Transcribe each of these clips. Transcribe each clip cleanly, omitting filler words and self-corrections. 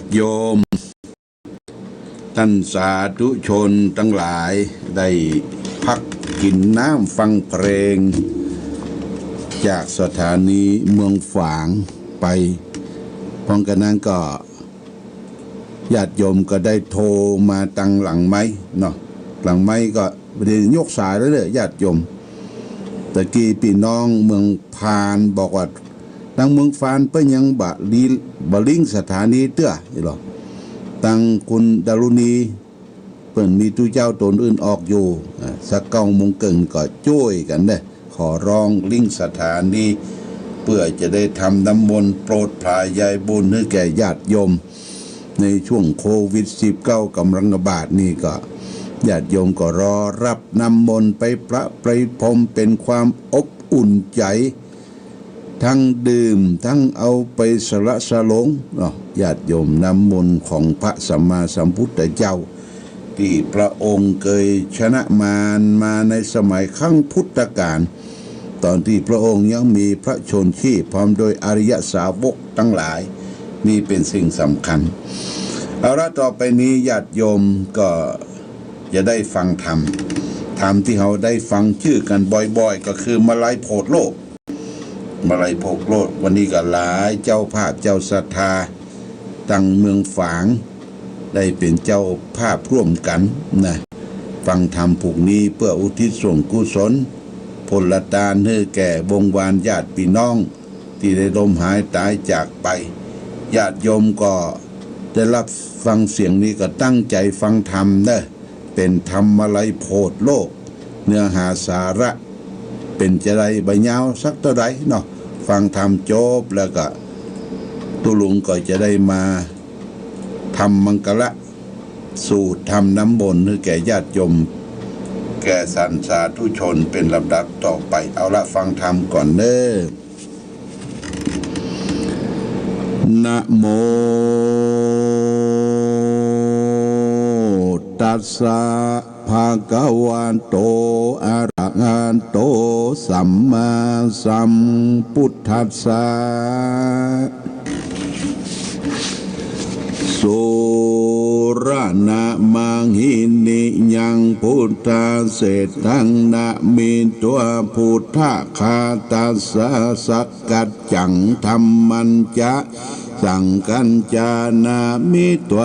ติโยมท่านสาธุชนทั้งหลายได้พักกินน้ำฟังเพลงจากสถานีเมืองฝางไปพร้อมกันนั้นก็ญาติโยมก็ได้โทรมาตั้งหลังไม้เนาะหลังไม้ก็ไม่ได้ยกสายแล้วเลยญาติโยมตะกี้พี่น้องเมืองพานบอกว่าตั้งเมืองฟานเปิ้ยังบะลิงสถานีเตื้อนี่หรอตั้งคุณดารุณีเปิ้นมีตู้เจ้าตนอื่นออกอยู่สัก9 โมงครึ่งก็ช่วยกันเด้ขอร้องลิงสถานีเพื่อจะได้ทำน้ำมนต์โปรดพลายยายบุญให้แก่ญาติโยมในช่วงโควิด-19 กำลังระบาดนี่ก็ญาติโยมก็รอรับน้ำมนต์ไปประไปพรมเป็นความอบอุ่นใจทั้งดื่มทั้งเอาไปสละสลงเนาะญาติโยมน้ำมนต์ของพระสัมมาสัมพุทธเจ้าที่พระองค์เคยชนะมารมาในสมัยครั้งพุทธกาลตอนที่พระองค์ยังมีพระชนชีพพร้อมโดยอริยสาวกทั้งหลายนี่เป็นสิ่งสำคัญเอาละต่อไปนี้ญาติโยมก็จะได้ฟังธรรมที่เราได้ฟังชื่อกันบ่อยๆก็คือมาลัยโพธิ์โลกมาลัยโพธิ์โลกวันนี้ก็หลายเจ้าภาพเจ้าศรัทธาตั้งเมืองฝางได้เป็นเจ้าภาพร่วมกันนะฟังธรรมผูกนี้เพื่ออุทิศส่วนกุศลผลทานให้แก่วงวานญาติพี่น้องที่ได้ล้มหายตายจากไปญาติโยมก็ได้รับฟังเสียงนี้ก็ตั้งใจฟังธรรมนะเป็นธรรมมาลัยโพธิ์โลกเนื้อหาสาระเป็นจะไรใบยาวสักเท่าไรเนาะฟังธรรมจบแล้วก็ตุลุงก็จะได้มาทำมังกละสู่ทำน้ำมนต์ให้แก่ญาติโยมแก่สันสาธุชนเป็นลำดับต่อไปเอาละฟังธรรมก่อนเด้อนะโมตัสสะภะคะวะโตอะระหะโตสัมมาสัมพุทธัสสะสุรานะมังหินิยังพุทธาเศตังนะมิตัวพุทธคาตัสสะสักกัจจังธรรมันจะสังกัญจานามิตัว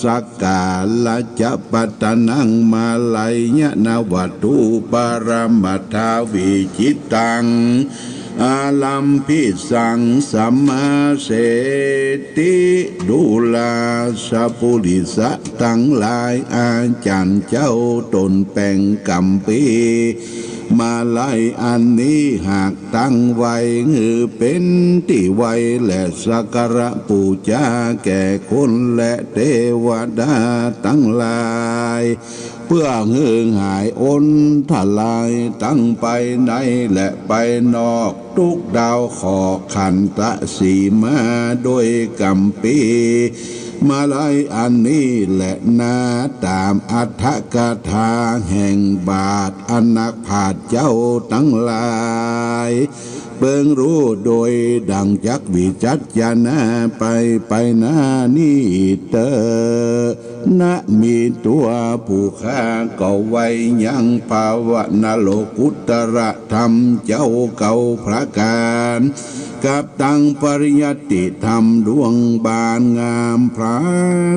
สักกาลจะปัตนังมาลัยญะนาวัตถุปรมัตถาวิจิตังอาลัมพิสังสัมมาเสติดุลาสะปุริสะทั้งหลายอาจารย์เจ้าตนแป่งกัมปีมาลัยอันนี้หากตั้งไว้เป็นที่ไว้และสักการะปูชาแก่คนและเทวดาทั้งหลายเพื่อหายอนทลายตั้งไปในและไปนอกทุกดาวขอขันตะสีมาโดยกัมปีมาลัยอันนี้และนาตามอัฏฐกถาแห่งบาทอนักผาดเจ้าทั้งหลายเบิ่งรู้โดยดังจักวิจัดญาณไปหน้านี้เตอนะมีตัวผู้ข้าก็ไว้ยังภาวนาโลกุตระธรรมเจ้าเก่าพระการกับตั้งปริยัติธรรมดวงบานงามพระ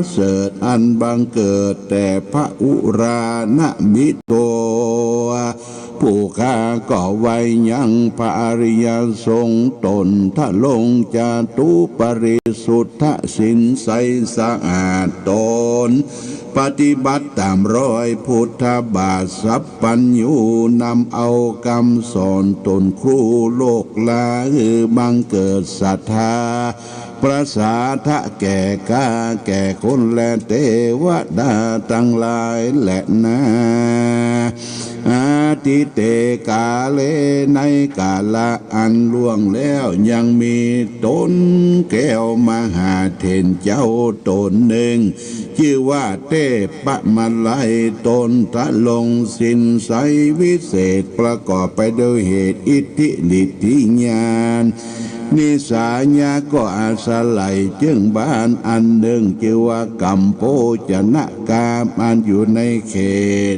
เสริฐอันบังเกิดแต่พระอุรานะมิโตผู้ข้าก็ไว้ยังพระอริยสงฆ์ตนทะลงจาตุปริสุทธสินใสสะอาดตนปฏิบัติตามรอยพุทธบาทสัพพัญญูนำเอาคำสอนตนครูโลกลาบังเกิดศรัทธาประสาทะแก่กาแก่คนและเทวดาทั้งหลายและนา อาทิเตกาเลในกาละอันล่วงแล้วยังมีตนแก้วมหาเถรเจ้าตนหนึ่งชื่อว่าเทพมาลัยตนทะลงสินไสวิเศษประกอบไปด้วยเหตุอิทธิฤทธิญาณนิสาญาก็อาศัยจึงบ้านอันหนึ่งชื่อว่ากัมโพจนะกามอันอยู่ในเขต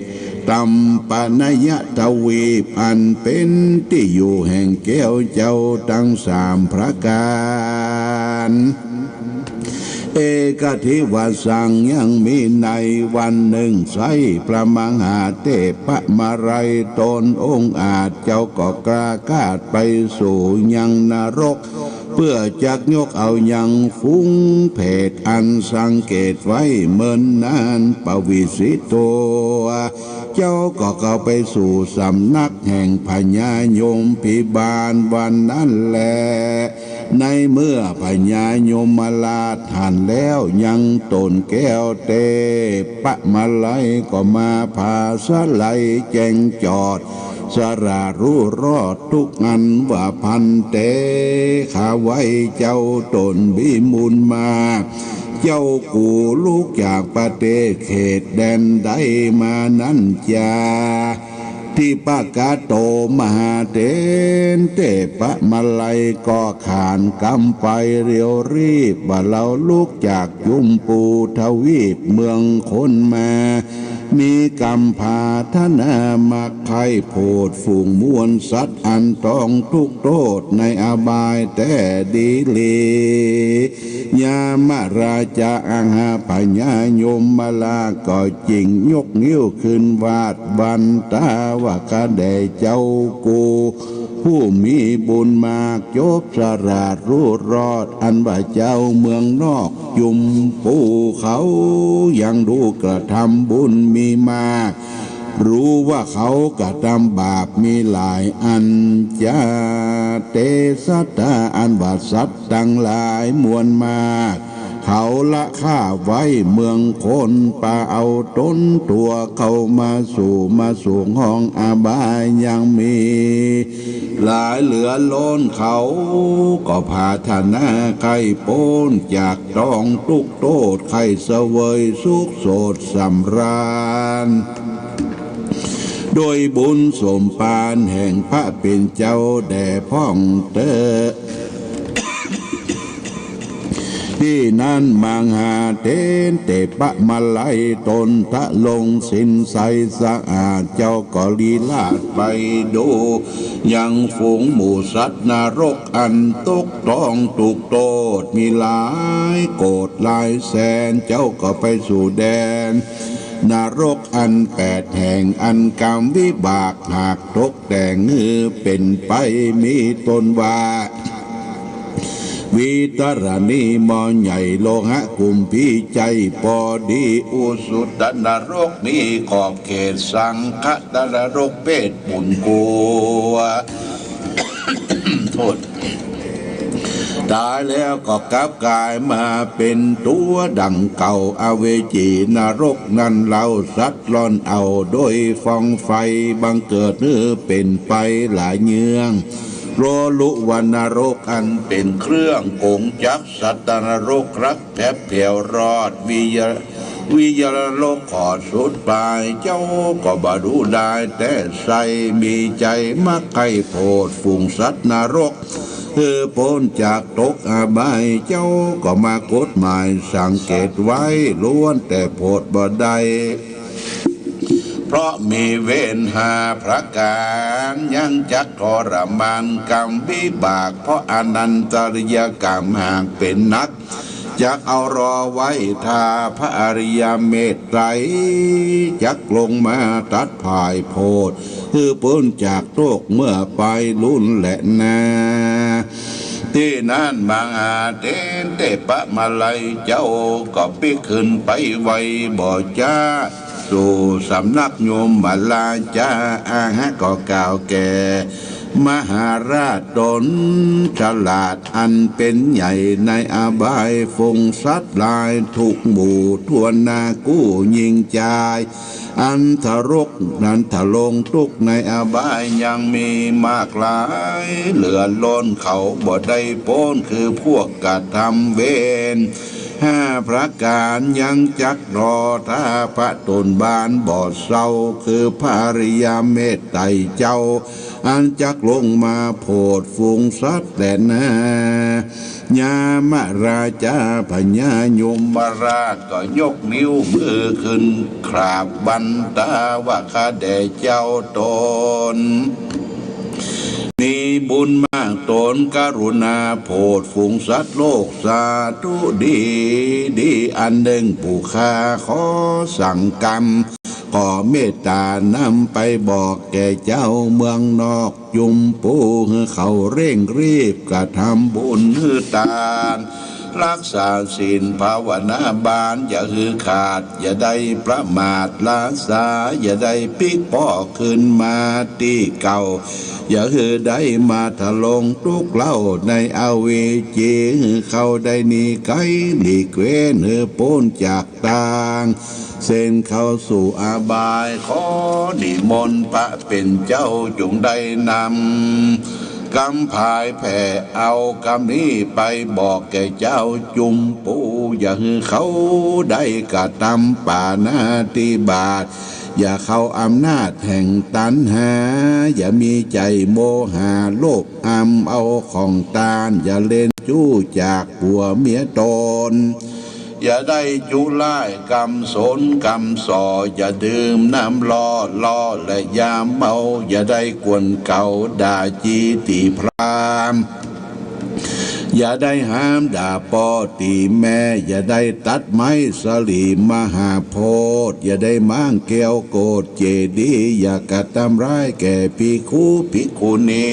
ตัมปนยทวีปอันเป็นที่อยู่แห่งแก้วเจ้าทั้งสามประการเอกทิวสังยังมีในวันหนึ่งไสพระมหาเทพมาลัยตนองค์อาจเจ้าก็กล้ากาดไปสู่ยังนรกเพื่อจักยกเอายังฟุ้งเพศอันสังเกตไว้เมินนานปวิสิโตเจ้าก็เข้าไปสู่สำนักแห่งพญายมพิบาลวันนั้นแลในเมื่อพญายมมาลาทันแล้วยังตนแก้วเตปะมาลัยก็มาพาสไลแจงจอดสรารู้รอดทุกอันว่าพันเตข้าไว้เจ้าตนบิมุลมาเจ้ากูลูกจากประเทศเขตแดนใดมานั้นจาที่ปากาโตมหาเถรเทพมาลัยก็ขานกำไปเรียวรีบว่าเราลูกจากยุมปูทวีปเมืองคนมามีกรรมพาธนามาไข่โพดฝูงมวลสัตว์อันต้องทุกโทษในอบายแต่ดีลียามาราชาอังหาพญายมมาลาก็จริงยกนิ้วขึ้นวาดบันตาว่ากะแด่เจ้ากูผู้มีบุญมากจบสราดรู้รอดอันว่าเจ้าเมืองนอกยุมปูเขายังดูกระทำบุญมีมากรู้ว่าเขากระทำบาปมีหลายอันจาเตสัตตาอันว่าสัตว์ตั้งหลายมวลมากเขาละฆ่าไว้เมืองคนป่าเอาต้นตัวเข้ามาสู่ห้องอาบายยังมีหลายเหลือล้นเขาก็พาธนาไข่ป้นจากต้องทุกโทษไข่เสวยสุขโสดสำราญโดยบุญสมปานแห่งพระเป็นเจ้าแด่พ่องเตอที่นั้นมังหาเถรเทพมาลัยตนทะลงสินใสสะอาดเจ้าก็ลีลาดไปดูยังฝูงหมูสัตว์นรกอันตกต้องถูกโทษมีหลายโกรธหลายแสนเจ้าก็ไปสู่แดนนรกอันแปดแห่งอันกรรมวิบากหากตกแต่งเป็นไปมีตนว่าวิตรณีมอใหญ่โลหะกุมพีใจปอดีอุสุตนรกมีขอบเขตสังฆนรกเพศปุญกัว โทษตายแล้วก็กลับกายมาเป็นตัวดังเก่าอเวจีนรกนั้นเราสัตว์ล่อนเอาโดยฟองไฟบังเกิดเป็นไปหลายเยืองโรลุวันนรกอันเป็นเครื่องโกงจักสัตนรกรักแทบเพียวรอดวิยรโลกขอสุดปลายเจ้าก็บาดูได้แต่ใส่มีใจมักไข่โพดฝูงสัตว์นรกพ้นจากตกอาบายเจ้าก็มากฎหมายสังเกตไว้ล้วนแต่โพดบ่ได้เพราะมีเวรหาพระการยังจักทรมานกรรมวิบากเพราะอนันตริยกรรมหากเป็นนักจักเอารอไว้ถ้าพระอริยเมตไตรจักลงมาตัดภายโพดพ้นจากโรคเมื่อไปลุ่นและนาที่นั่นบางอาเถรเทพมาลัยเจ้าก็ปิขึ้นไปไว้บ่จ้าสู่สำนักโยมบาลาจ้าอาหะก็กล่าวแก่ มหาราชตนฉลาดอันเป็นใหญ่ในอบายฟงสัตว์ลายทุกหมู่ทวนนากู้ยิงใจอันทรกนันทลงทุกในอบายยังมีมากหลายเหลือล้นเขาบ่ได้พ้นคือพวกกระทำเวร5 ประการยังจักรอถ้าพระตนบานบ่อเศร้าคือภาริยาเมตไตรเจ้าอันจักลงมาโพดฝูงสัตว์แต่นาญามราชาพญายมราชก็ยกนิ้วมือขึ้นกราบบันตาว่าข้าแด่เจ้าตนมีบุญมากตนกรุณาโพดฝูงสัตว์โลกสาธุดีอันหนึ่งผู้ข้าขอสั่งกรรมขอเมตตานำไปบอกแก่เจ้าเมืองนอกยุมปูให้เขาเร่งรีบกระทำบุญทานรักษาศีลภาวนาบานอย่าหือขาดอย่าได้ประมาทลาสาอย่าได้ปิกป้อขึ้นมาตีเก่าอย่าหือได้มาถลงทุกเล่าในอเวจีเขาได้หนีไกหลีกเว้นหือพ้นจากทางเส้นเข้าสู่อบายขอนิมนต์พระเป็นเจ้าจงได้นำกำพายแผ่เอากำนี้ไปบอกแก่เจ้าจุมปูอย่าให้เขาได้กระทำป่านาติบาตอย่าเข้าอำนาจแห่งตัณหาอย่ามีใจโมหะโลภเอาของตานอย่าเล่นจู้จากผัวเมียตนอย่าได้จุไล่กำสนกำสออย่าดื่มน้ำล้อและยามเมาอย่าได้กวนเก่าด่าจีตีพรามอย่าได้ห้ามด่าปอตีแม่อย่าได้ตัดไม้สลีมหาโพธิ์อย่าได้มั่งเกลียวโกดเจดีอย่ากระทำร้ายแก่ภิกขุณี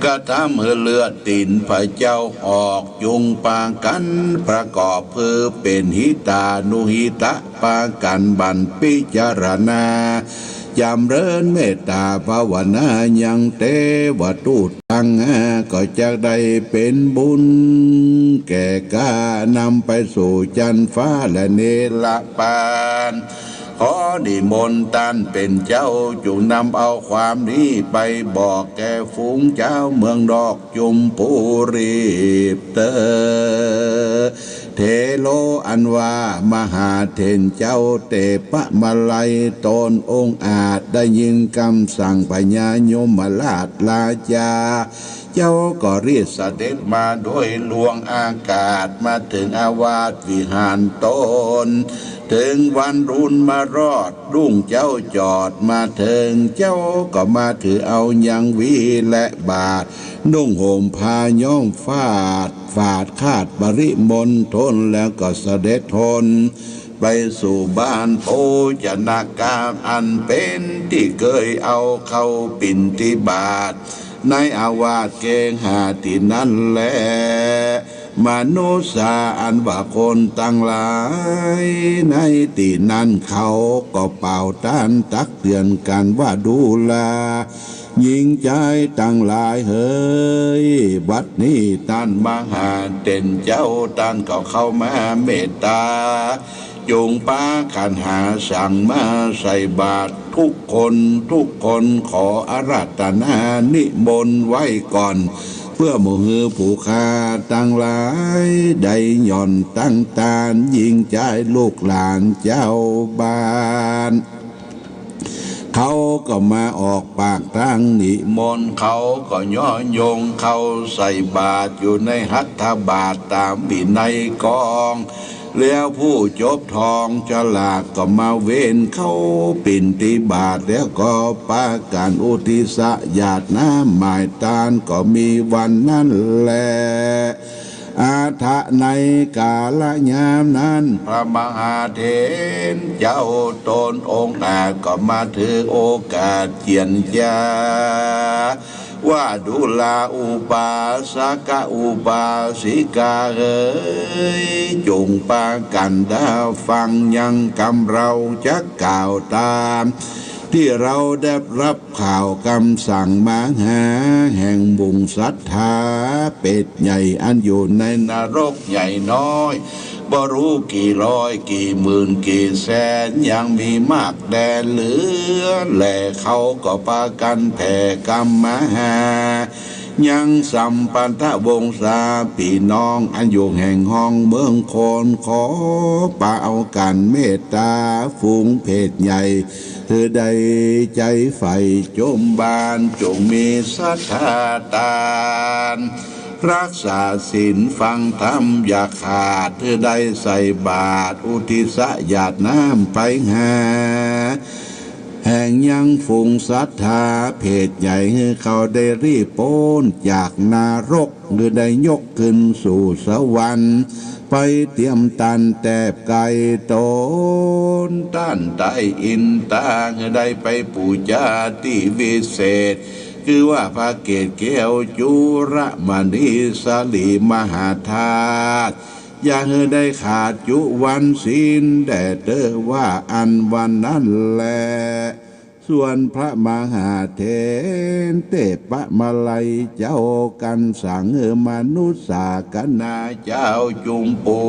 กระทำให้เลือดตินพระเจ้าออกยุงปางกันประกอบเพื่อเป็นหิตานุหิตะปางกันบันพิจารณาจำเริญเมตตาภาวนายังเทวทูตทั้งก็จะได้เป็นบุญแก่กานำไปสู่จันทร์ฟ้าและเนรปานขอนิมนต์ท่านเป็นเจ้าจงนำเอาความนี้ไปบอกแก่ฝูงเจ้าเมืองดอกจุมปูรีบเตอเทโลอันว่ามหาเถรเจ้าเตปะมาลัยตนองค์อาจได้ยินคำสั่งพญายมราชราชาเจ้าก็รีบเสด็จมาโดยลวงอากาศมาถึงอาวาสวิหารตนถึงวันรุ่นมารอดรุ่งเจ้าจอดมาถึงเจ้าก็มาถือเอายังวีและบาทนุ่งห่มผ้าย้อมฝาดคาดบริมณฑลแล้วก็เสด็จทนไปสู่บ้านโพชนาการอันเป็นที่เคยเอาเข้าปิ่นที่บาทในอาวาสเกงหาที่นั่นแหละมนุษย์อันว่าคนตั้งหลายในที่นั้นเขาก็เป่าต้านตักเตือนกันว่าดูแลยิงใจตั้งหลายเฮ้ยบัดนี้ท่านมหาเด่นเจ้าท่านก็เข้ามาเมตตาจงปาขันหาสั่งมาใส่บาตรทุกคนขออาราธนานิมนต์ไว้ก่อนเพื่อหมู่ฮือผู้ค้าตั้งหลายได้หย่อนตั้งตานยิงใจลูกหลานเจ้าบ้านเขาก็มาออกปากทางนิมนต์เขาก็ย่อยงเขาใส่บาตรอยู่ในหัตถบาตรตามวินัยกองแล้วผู้จบทองฉลากก็มาเว้นเข้าปิ่นติบาทแล้วก็ปาการอุทิศญาติน้ำหมายตานก็มีวันนั้นแลอาทะในกาลยามนั้นพระมหาเถรเจ้าตนองค์อาจก็มาถือโอกาสเจียนยาว่าดูลาอุบาสกอุบาสิกาเอ๋ยจงปากันดาฟังยังกำเราจะกล่าวตาม ที่เราได้รับข่าวคำสั่งมาหาแห่งบุงศรัทธาเป็ดใหญ่อันอยู่ในนรกใหญ่น้อยบ่รู้กี่ร้อยกี่หมื่นกี่แสนยังมีมากแดนเหลือแหล่เขาก็ปากันแผ่กรรมมาหายังสัมปันธวงศาพี่น้องอันอยู่แห่งห้องเมืองคนขอป่าเอากันเมตตาฝูงเพศใหญ่เธอใดใจใฝ่จมบานจงมีศรัทธาตานรักษาศีลฟังธรรมอย่าขาดเธอได้ใส่บาตรอุทิศหยาดน้ำไปหาแห่งยังฝูงศรัทธาเพศใหญ่ให้เขาได้รีบพ้นจากนรกหรือได้ยกขึ้นสู่สวรรค์ไปเตรียมตันแตบไก่โตนต้านไตอินตางได้ไปปูจาที่วิเศษคือว่าพระเกศแก้วจุระมณีสลีมหาธาตุอย่าให้ได้ขาดจุวันศีลแต่เตอว่าอันวันนั้นแลส่วนพระมหาเถรเตปะมาลัยเจ้ากันสังมนุษสากนาเจ้าจุมปู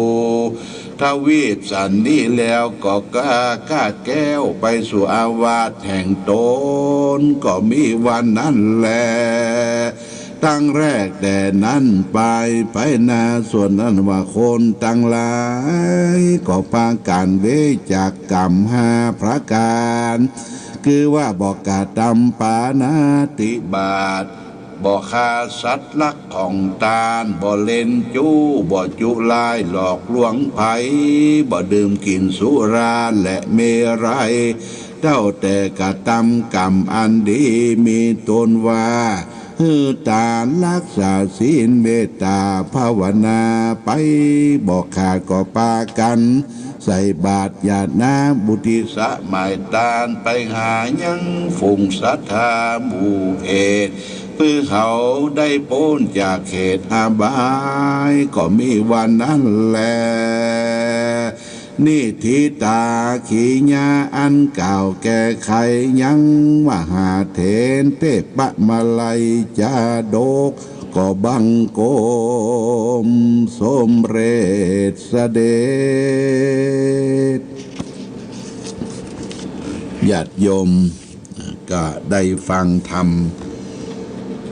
ทวีปสันนี้แล้วก็กล้าแก้วไปสู่อาวาสแห่งตนก็มีวันนั้นแลตั้งแรกแต่นั้นไปนาส่วนนั้นว่าคนตั้งหลายก็ปาการเวจากกรรม5 ประการคือว่าบอกกาตำปานาติบาตบอกฆ่าสัตว์ลักของตาลบ่เล่นจู้บ่จุลายหลอกลวงไผบ่ดื่มกินสุราและเมรัยเจ้าแต่กาตำกรรมอันดีมีตนว่าตารักษาศีลเมตตาภาวนาไปบอกขาดก็ปากันใส่บาตรญาติน้ำบุติสะหมายตาลไปหายังฝูงศรัทธาหมู่เอตเพื่อเขาได้พ้นจากเขตอาบายก็มีวันนั้นแลนี่ทิตาขีญาอันเก่าแก่ไขยังมหาเถรเทปะมาลัยจาดกก็บังโกมสมเร็จเสด็จญาติโยมก็ได้ฟังธรรม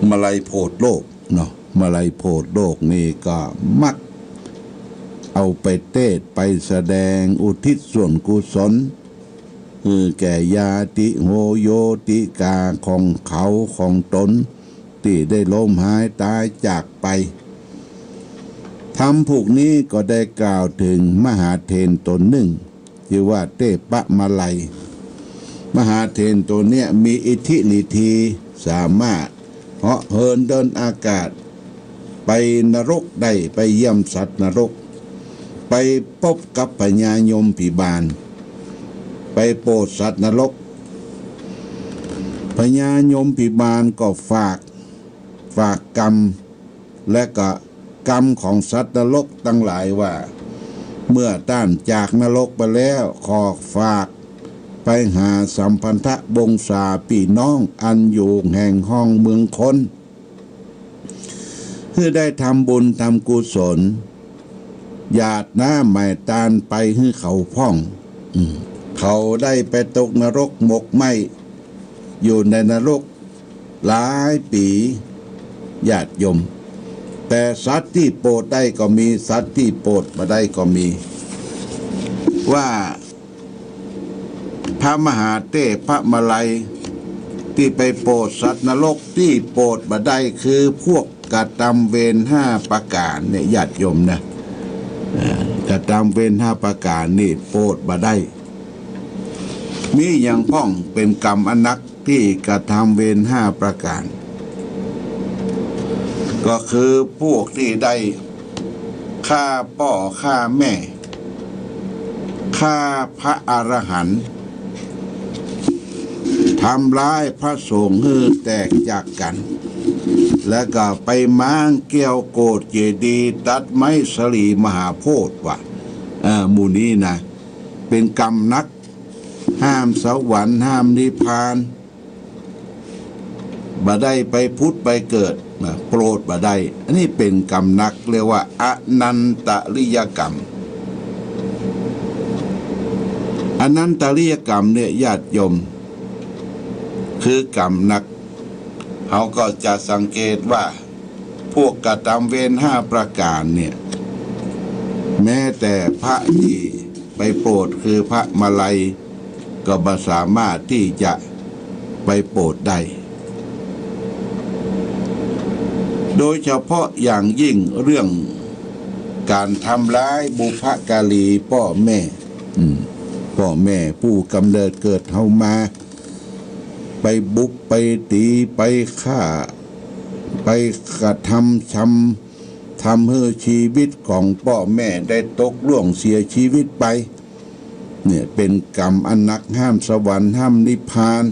มาลัยโพธิ์โลกเนาะมาลัยโพธิ์โลกนี่ก็มักเอาไปเทศไปแสดงอุทิศส่วนกุศลแก่ญาติโหโยติกาของเขาของตนที่ได้ล้มหายตายจากไปธรรมพวกนี้ก็ได้กล่าวถึงมหาเถรตนหนึ่งชื่อว่าเทปะมาลัยมหาเถรตัวเนี้ยมีอิทธิฤทธิสามารถเหาะเหินเดินอากาศไปนรกได้ไปเยี่ยมสัตว์นรกไปพบกับพญายมพิบาลไปโปรดสัตว์นรกพญายมพิบาลก็ฝากกรรมและก็กรรมของสัตว์นรกทั้งหลายว่าเมื่อต้านจากนรกไปแล้วขอฝากไปหาสัมพันธวงศาพี่น้องอันอยู่แห่งห้องเมืองคนเพื่อได้ทำบุญทำกุศลหยาดน้ำไม่ตานไปให้เขาพ่องเขาได้ไปตกนรกหมกไหมอยู่ในนรกหลายปีญาติโยมแต่สัตว์ที่โปรดได้ก็มีสัตว์ที่โปรดมาได้ก็มีว่าพระมหาเทพมาลัยที่ไปโปรดสัตว์นรกที่โปรดมาได้คือพวกกระทำเวร5 ประการเนี่ยญาติโยมนะกระทำเวร5 ประการนี่โปรดมาได้มีอย่างพ้องเป็นกรรมอนักที่กระทำเวร5 ประการก็คือพวกที่ได้ฆ่าพ่อฆ่าแม่ฆ่าพระอรหันต์ทำร้ายพระสงฆ์ให้แตกจากกันแล้วก็ไปม้างเกี่ยวโกฏเจดีย์ตัดไม้สลีมหาโพธิ์ว่ะหมู่นี้นะเป็นกรรมนัก ห้ามสวรรค์ห้ามนิพพานบ่ได้ไปพุทธไปเกิดโปรดบ่ได้อันนี้เป็นกรรมหนักเรียกว่าอนันตริยกรรมอนันตริยกรรมเนี่ยญาติโยมคือกรรมหนักเขาก็จะสังเกตว่าพวกกตัมเวร5 ประการเนี่ยแม้แต่พระที่ไปโปรดคือพระมาลัยก็บ่สามารถที่จะไปโปรดได้โดยเฉพาะอย่างยิ่งเรื่องการทำร้ายบุพการีพ่อแม่ผู้กำเนิดเกิดเฮามาไปบุกไปตีไปฆ่าไปกระทำให้ชีวิตของพ่อแม่ได้ตกล่วงเสียชีวิตไปเนี่ยเป็นกรรมอันหนักห้ามสวรรค์ห้ามนิพพาน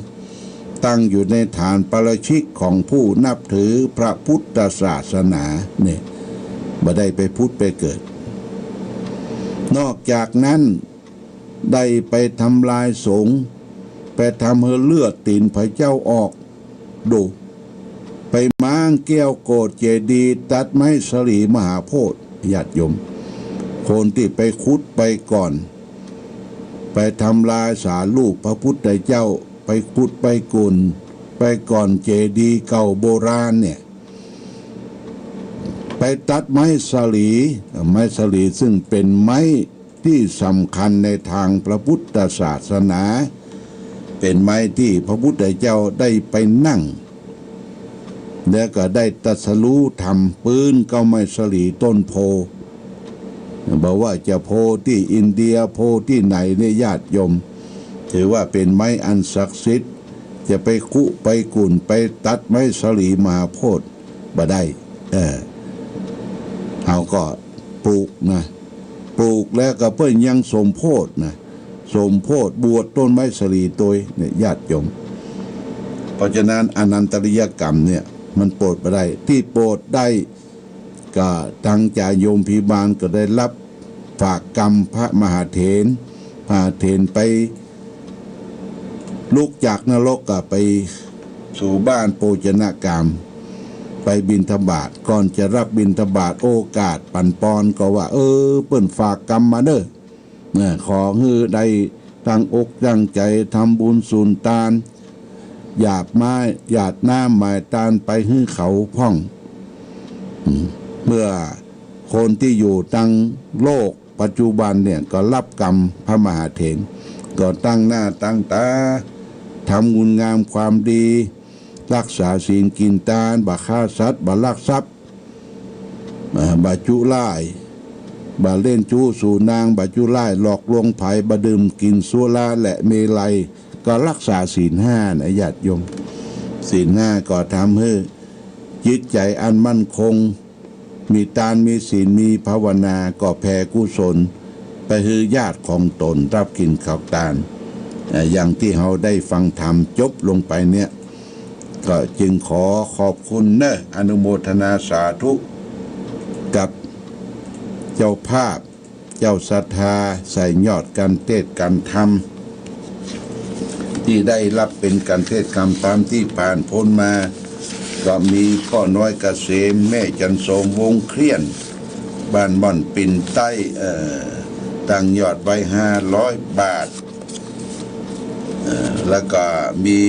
ตั้งอยู่ในฐานปาราชิกของผู้นับถือพระพุทธศาสนาเนี่ยบ่ได้ไปพุทธไปเกิดนอกจากนั้นได้ไปทำลายสงฆ์ไปทำให้เลือดตีนพระเจ้าออกดูไปม้างแก้วโกฏเจดีย์ตัดไม้สลีมหาโพธิ์ญาติโยมคนที่ไปคุดไปก่อนไปทำลายสารรูปพระพุทธเจ้าไปคุดไปกุลไปก่อนเจดีย์เก่าโบราณเนี่ยไปตัดไม้สลีซึ่งเป็นไม้ที่สำคัญในทางพระพุทธศาสนาเป็นไม้ที่พระพุทธเจ้าได้ไปนั่งแล้วก็ได้ตรัสรู้ทำปืนเก้าไม้สลีต้นโพบอกว่าจะโพที่อินเดียโพที่ไหนเนี่ยญาติโยมถือว่าเป็นไม้อันศักดิ์สิทธิ์จะไปคุไปกุ่นไปตัดไม้สลีมาโพดบ่ได้เขาก็ปลูกแล้วก็เพิ่นยังสมโพธิสมโพธิบวชต้นไม้สลีตัวเนี่ยญาติโยมเพราะฉะนั้นอนันตริยกรรมเนี่ยมันโปรดบ่ได้ที่โปรดได้ก็ทางจ่าโยมพิบาลก็ได้รับฝากกรรมพระมหาเถรไปลุกจากนรกก็ไปสู่บ้านโภชนกรรมไปบิณฑบาตก่อนจะรับบิณฑบาตโอกาสปั่นปอนก็ว่าเปิ้นฝากกรรมมาเด้อขอให้ได้ตั้งอกตั้งใจทำบุญสุนทานหยาดน้ำหมายตานไปให้เขาพ่องเมื่อคนที่อยู่ตั้งโลกปัจจุบันเนี่ยก็รับกรรมพระมหาเถรก็ตั้งหน้าตั้งตาทำบุญงามความดีรักษาศีลกินทานบ่ฆ่าสัตว์บ่ลักทรัพย์บ่จุร้ายบ่เล่นจู้สู่นางบ่จุร้ายหลอกลวงไผบ่ดื่มกินสุราและเมลัยก็รักษาศีล5นะญาติโยมศีล5ก็ทำให้จิตใจอันมั่นคงมีทานมีศีลมีภาวนาก็แผ่กุศลไปให้ญาติของตนรับกินข้าวตาลอย่างที่เราได้ฟังธรรมจบลงไปเนี่ยก็จึงขอขอบคุณอนุโมทนาสาธุกับเจ้าภาพเจ้าศรัทธาใส่ยอดการเทศน์การธรรมที่ได้รับเป็นการเทศน์การธรรมที่ผ่านพ้นมาก็มีพ่อน้อยเกษมแม่จันโสมวงเครียนบ้านม่อนปิ่นใต้ตั้งยอดไว้500 บาทแล้วก็มี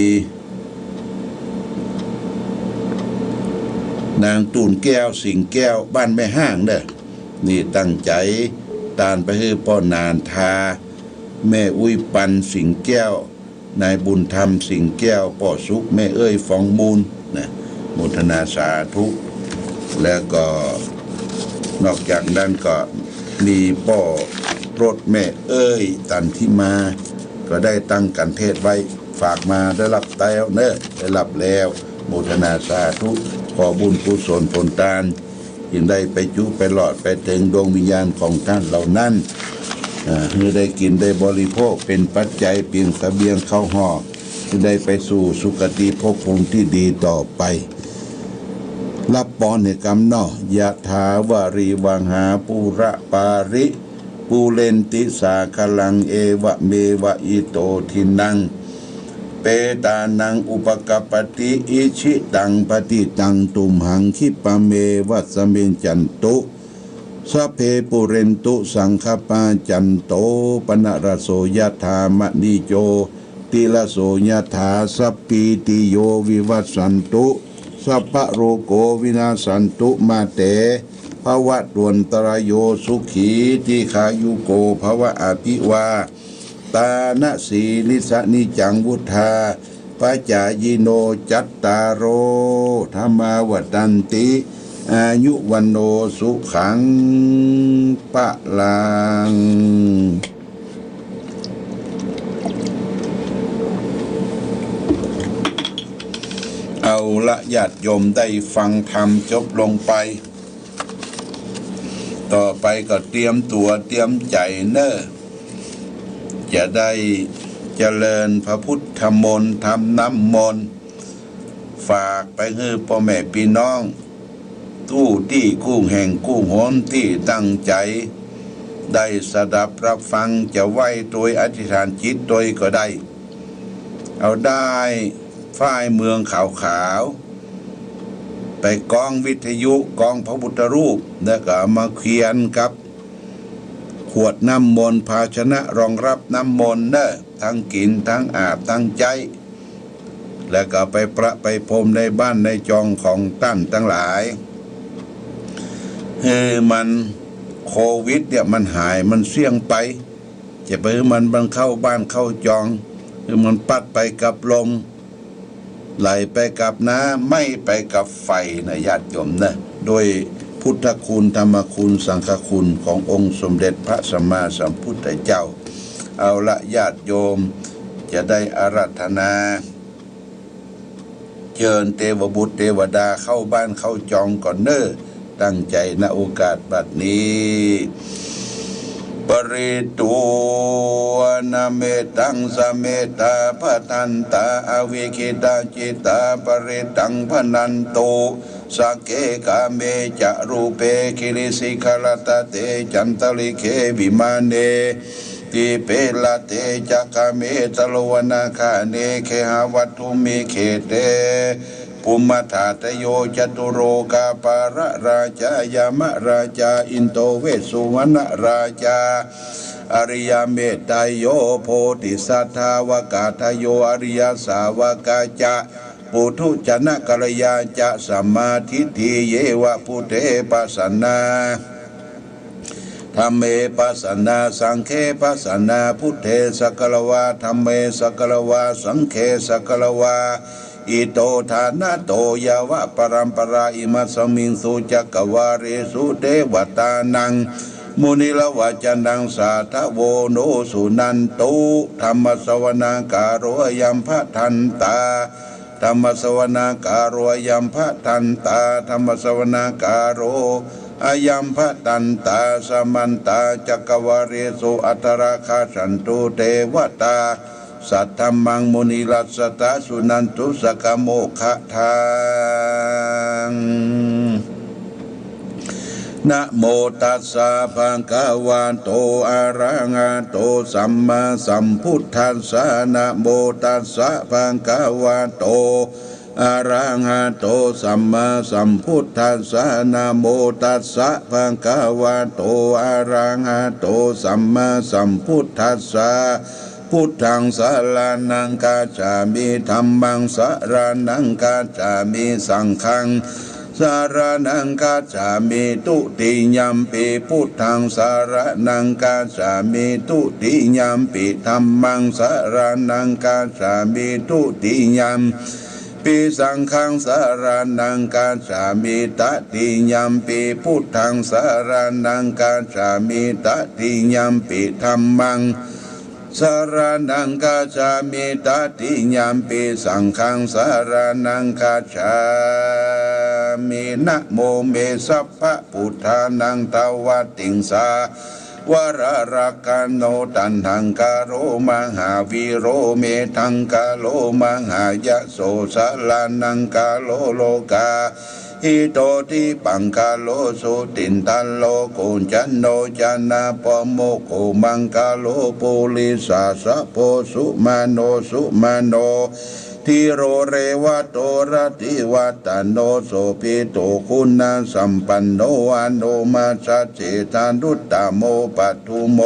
นางตูนแก้วสิงแก้วบ้านแม่ห้างเด้อนี่ตั้งใจตานไปให้พ่อนานทาแม่อุ้ยปันสิงแก้วนายบุญธรรมสิงแก้วพ่อสุขแม่เอ้ยฟองมูลนะโมทนาสาธุแล้วก็นอกจากนั้นก็มีพ่อรถแม่เอ้ยตันที่มาก็ได้ตั้งกันเทศไว้ฝากมาได้รับแล้วได้รับแล้วโมทนาสาธุขอบุญกุศลผลทานยินได้ไปจุไปหลอดไปถึงดวงวิญญาณของท่านเหล่านั้นเพื่อได้กินได้บริโภคเป็นปัจจัยเพียงเสบียงเข้าห่อจะได้ไปสู่สุคติภพภูมิที่ดีต่อไปรับปอนให้กรรมยะถาวารีวังหาปุระปาริ ปูเรนติสาคลังเอวะเมวะอิโตทินังเปตานังอุปกปปติอิชิตังปฏิตังตุมหังคิปะเมวัสมิงจันตุสัพเพปุเรนตุสังคปาจันโตปนะระโสยถามณิโจติละโสยถาสัพปีติโยวิวัสสันตุสัพพะโรโกวินาสันตุมาเตภวะตวนตรายโยสุขีติขายุโกภวะอภิวาตานะสีลิสนิจังวุธาปัจจายโนจัตตารโอธรรมาวตันติอายุวันโนสุขังปะลังเอาละญาติโยมได้ฟังธรรมจบลงไปต่อไปก็เตรียมตัวเตรียมใจเนอะจะได้เจริญพระพุทธมนต์ทำน้ำมนต์ฝากไปให้พ่อแม่พี่น้องตู้ที่กู้แห่งกู้หนที่ตั้งใจได้สดับรับฟังจะไหวโดยอธิษฐานจิตโดยก็ได้เอาได้ฝ่ายเมืองขาวไปกองวิทยุกองพระพุทธรูปแล้วก็มาเขียนกับขวดน้ำมนต์ภาชนะรองรับน้ำมนต์เนอะทั้งกินทั้งอาบทั้งใจแล้วก็ไปประไปพรมในบ้านในจองของตั้นทั้งหลายมันโควิดเนี่ยมันหายมันเสี่ยงไปจะไปมันเข้าบ้านเข้าจองมันปัดไปกับลมไหลไปกับน้ำไม่ไปกับไฟนะญาติโยมนะโดยพุทธคุณธรรมคุณสังฆคุณขององค์สมเด็จพระสัมมาสัมพุทธเจ้าเอาละญาติโยมจะได้อาราธนาเชิญเทวบุตรเทวดาเข้าบ้านเข้าจองก่อนเนอตั้งใจณโอกาสบัดนี้ปริตูนาเมตังสเมตาปทันตาอวิคิตาจิตาปริตังพนันโตสักเกกาเมจะรูเปคิริสิขลตเตจันตลิเควิมาเนติเปลเตจักเมตโลวนาคาเนเคหาวัตถุมิเคเตภูมิธาตโยจตุโรกาปาระราชายามราชาอินโตเวสุวรรณราชาอริยเมตไตโยโพธิสัทธาวกาทโยอริยสาวกาจะปุถุชนะกัลยาจะสัมมาทิฏฐิเยวะพุเทปัสสนาธรรมเมปัสสนาสังเคปัสสนาพุทเทสักลวาธรรมเมสักลวาสังเคสักลวาอิโตทานะโตยาวะปรัมปราอิมัสมิงสุจักวาเรสุเทวตานังมุนิลวะจันดังสาทะโวโนสุนันตุธรรมสวนาการโรยัมภทันตาธรรมสวนาการโรยัมภทันตาธรรมสวนาการโรอายัมภตันตาสมันตาจักวาเรสุอัตราคาสันตุเทวตาสัทธมังมุนิรัสสตาสุนันตุสกโมขะทางนะโมตัสสะภะคะวะโตอะระหะโตสัมมาสัมพุทธัสสะนะโมตัสสะภะคะวะโตอะระหะโตสัมมาสัมพุทธัสสะนะโมตัสสะภะคะวะโตอะระหะโตสัมมาสัมพุทธัสสะพุทธังสารนังกาจามิธัมมังสารนังกาจามิสังฆังสารนังกาจามิตุติยัมปิพุทธังสารนังกาจามิตุติยัมปิธัมมังสารนังกาจามิตุติยัมปิสังฆังสารนังกาจามิตติยัมปิพุทธังสารนังกาจามิตติยัมปิธัมมังสารนังกาจามิตติยัมปิสังฆังสารนังกาจามินะโมเมสัพพะพุทธานังตวัตติงสาวรรักขันโนตันทังกาโรมหาวิโรเมทังกาโลมหายะโสสาลานังกาโลโลกา อิโตทิปังกาโลสุตินตันโลกุญจันโนจันนาปโมโกมังกาโลปุลิสาสะโพสุมาโนสุมาโนทิโรเรวะโตระติวัตโนโสภิโตคุณาสัมปันโนอโนมาสัจเจตานุตตโมปัตถุโม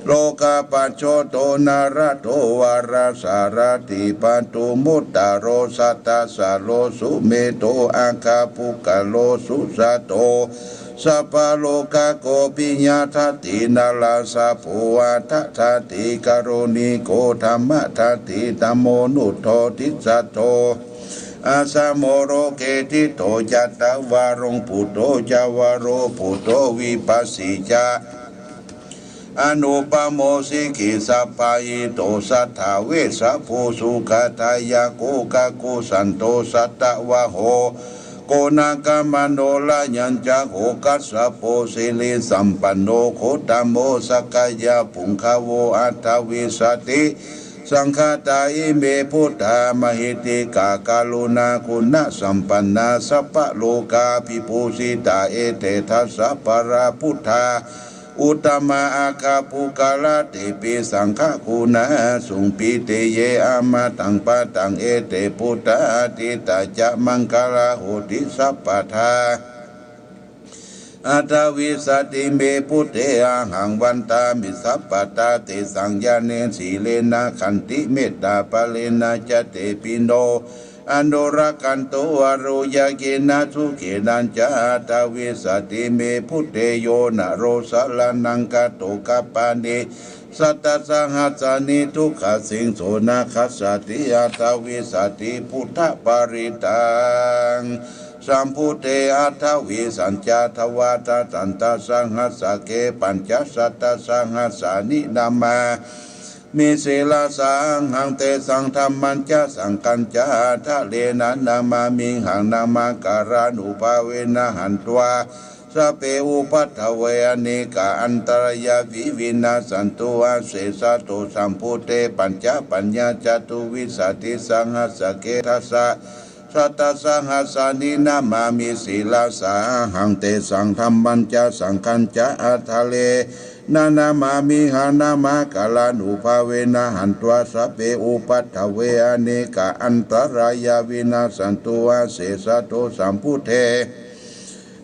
โลกาปัจโชโตนาระโตวาราสารติปันตุมุตตาโรสัตตาสาโลสุเมโตอาคาปุกะโลสุสัตโตสัพพโลกาโกปิญญาทัตตินาลาสะภูวาทัตติกโรณิโกธรรมทัตติตัมโมนุโทติสัตโตอาสาโมโรเกติโตจัตตวารงปุโตจาวโรปุโตวิปัสสิจาอนุปโมสิกิสัพพะอิโตสัทธาเวสะภูสุขทายาโกกะกุสันโตสัตตะวะโหโกนากามโนลายัญจโหกัสสะโพสิลิสัมปันโนโคตโมสกายาปุงคาโวอัตถวิสติสังฆาตาอิเมพุทธามหิติกากาลุณาคุณสัมปันนาสัพพะโลกาภิปูสิตาเอเตทัสสะปะราพุทธาอุตมาอาคาภูกาลติปิสังฆคุณาสุงปิเตเยอามาตังปะตังเอเตพุทธาติตาจะมังคลาโหติสัพพทาอัตวิสติเมพุทเตอาหังวันตามิสัพพตาเตสังญาเนสีเลนะขันติเมตตาปะเลนะจเตปิโนอนุรักขันโตอรุยเกนะสุเกนันจาตาวิสติเมพุทเตโยนะโรสลานังกโตกัปปานิสัตตสังหัสสานิทุกขสิงโสนาคัสสติอัตวิสติพุทธปาริตังสัมพุเตอัตวิสัญจาทวาตสันตสังหัสสะเกปัญจสัตตสังหัสสานินามามิศีลาสังหังเตสังธรรมัญจสังกัญจาทะเลนะนามามิหังนามาการานุภาเวนะหันตวาสเปอุปัฏฐเวอเนกาอันตรายาวิวินาสันตุอาเสสะโตสัมพุเตปัญจปัญญาจตุวิสติสังหัสสะเกทัสสะสัตตสังหัสสานินามามิศีลาสังหังเตสังธรรมัญจสังกัญจาทะเลนานามามิหานามากาลานุภาเวนะหันตัวสเปอุปัฏฐเวอเนกาอันตรายาวินาสันตุอาเสสะโตสัมพุเท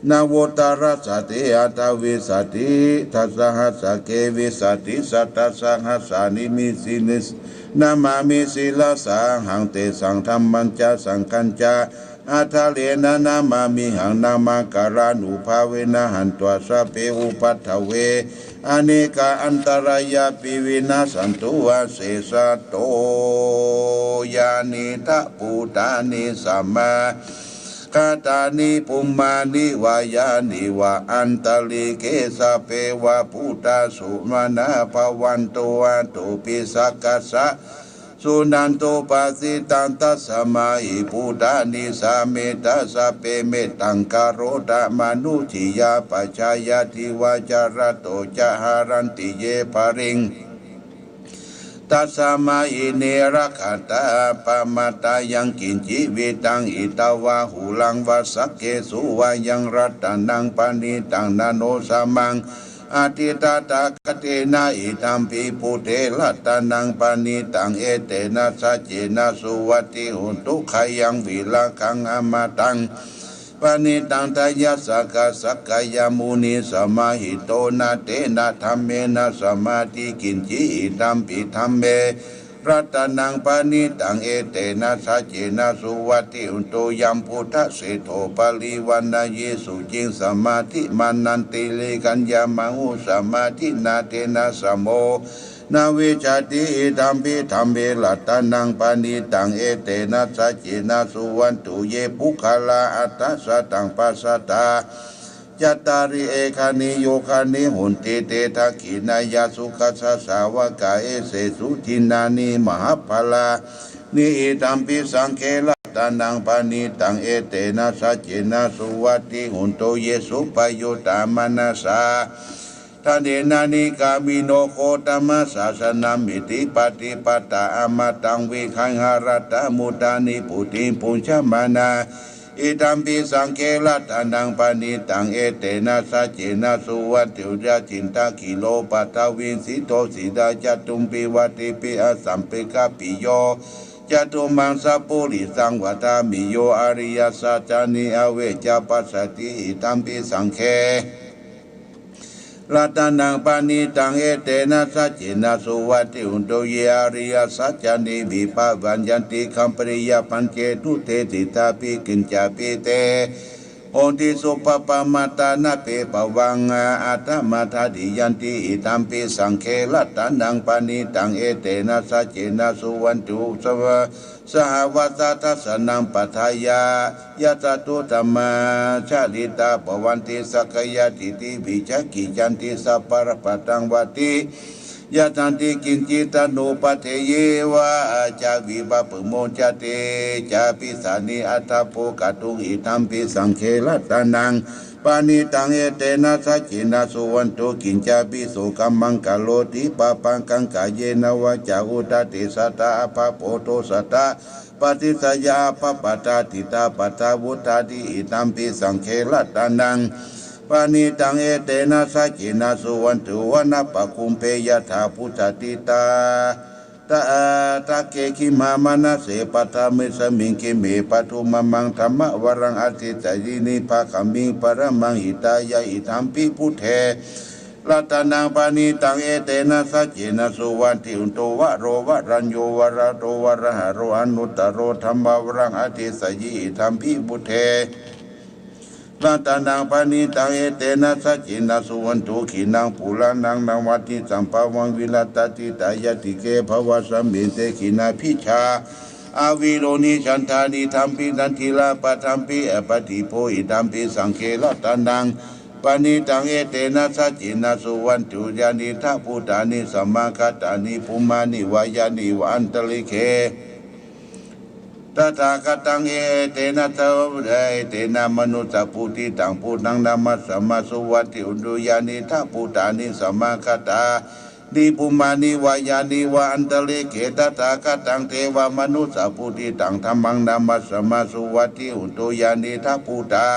นาโวตารัสติอัตวิสติทัสสะหัสสะเกวิสติสัตตสังหัสสานิมิสินิสนามามิศีลาสังหังเตสังธรรมัญจสังกัญจาอาทะเลนะนามามิหังนามาการานุภาเวนะหันตัวสเปอุปัฏฐเวอเนกาอันตรายาปิวินาสันตุวาเสสะโตยานิทะปูตานิสัมมาคาตานิปุมมานิวายานิวะอันตลิเกสะเปวะพุทธสุมาณาภวันโตอันตุปิสักกัสสะสุนันโตปัสสิตันตัสสมาหิพุทธานิสาเมตัสสะเปเมตังกโรตะมนุทิยาปัจจายติวาจารโตจหารันติเยภริงตัสสมาอิเนระคตาปมาตายังกินจิวิตังอิตาวาหุลังวาสักเกสุวายังรัตนังปานิตังนาโนสมังอาทิตาตากเตนะอิตัมปิปุเตลัตนังปานิตังเอเตนะสัจเจนะสุวัติหุนตุขยังวิลาคังอมตังปานิตังทายาสกะสักกายมุนีสมาหิโตนะเตนะธัมเมนะสมาธิกินจิอิตัมปิธัมเมรัตนังปานิตังเอเตนะสัจเจนะสุวัติหุนตุยัมพุทธเสโทปาลิวันนาเยสุจิงสมาธิมานันติเลกัญญามหุสมาธินาเตนะสมโมนาวิชาติธัมปิธัมเมลัตนังปานิตังเอเตนะสัจเจนะสุวันตุเยปุคลาอัตตสตังปัสสตาจัตตาริเอคานิโยคานิหุนติเตทักขินายาสุขัสสาวกาเอเสสุทินานิมหาภลานิอิตัมปิสังเคลัตนังปานิตังเอเตนะสัจเจนะสุวัติหุนโตเยสุปโยตามนัสสาทานเดนานิกามิโนโคตมัสสะสนามิติปฏิปตาอมตังวิคังหารตมุตานิปุติปุญชมานา อิตัมปิสังเคลัตานังปานิตังเอเตนะสัจเจนะสุวัตถิยะจินตากิโลปัตตวินสิโตสิดาจตุมปิวัติปิอสัมปิกาปิโยจตุมังสัพปุริสังวัฏามิโยอริยสัจจานิอเวจาปัสสติอิตัมปิสังเครัตนังปานิตังเอเตนะสัจเจนะสุวัติอุนโตเยอริยสัจจานิวิภาวันยันติคัมปริยปัญเจตุเตติตาปิกินจาปิเตโอติสุปปะมาตานาเปปวังอัตมาทาดิยันติอิตัมปิสังเครัตนังปานิตังเอเตนะสัจเจนะสุวันตุสวะสหวัตทัสสนังปัฏฐายายะตตุธัมมาชาลิตาปวันติสักยะติติวิจักขิจันติสัพพะปะตังวติยะทันติกินจิตานุปัฏเทเยวะจาวิบาปโมจเตจาปิสานิอัตถโภกตุงอิตัมปิสังเครัตนังปานิตังเอเตนะสัจเจนะสุวันตุกินจาปิโสกัมมังกะโลติปะปังกังกายเยนะวะจาอุตติสัตตะอภะโพโตสัตตะปฏิสัยาปปตาติตาปตาวุตาติอิตัมปิสังเครัตนังปานิตังเอเตนะสัจเจนะสุวันตุวนะปะคุมเปยะถาพุทธติตาตะเกขิมามนะเสปตามิสมิงกิเมปทุมมังธรรมวรังอติตยินิภาคมิงปรมังหิตายะอิธัมปิพุทเทรัตนังปานิตังเอเตนะสัจเจนะสุวันติอุนโตวะโรวะรัญโยวะระโตวะระหะโรอนุตตโรธรรมวรังอติสยิอิธัมปิพุทเทรัตนังปานิตังเอเตนะสัจเจนะสุวันตุขีนังปุรานังนวัติสัมภวังวิรัตติตายติเกภวะสัมมิเตขีนาพิชาอาวิโรนิฉันทานิธัมปินันทิลาปะธัมปิอปติโพอิธัมปิสังเครัตนังปานิตังเอเตนะสัจเจนะสุวันตุญานิทัพพุตานิสัมมาคัตตานิภูมานิวายานิวันตลิเคตถาคตังเอเตนะเตเตนะมนุสสปุติตังปุตังนามัสสมาสุวัติอุดุยานิทัพพุตานิสัมมาคัตตานิภูมานิวายานิวันตลิเคตถาคตังเทวมนุสสปุติตังธัมมังนามัสสมาสุวัติอุดุยานิทัพพุตา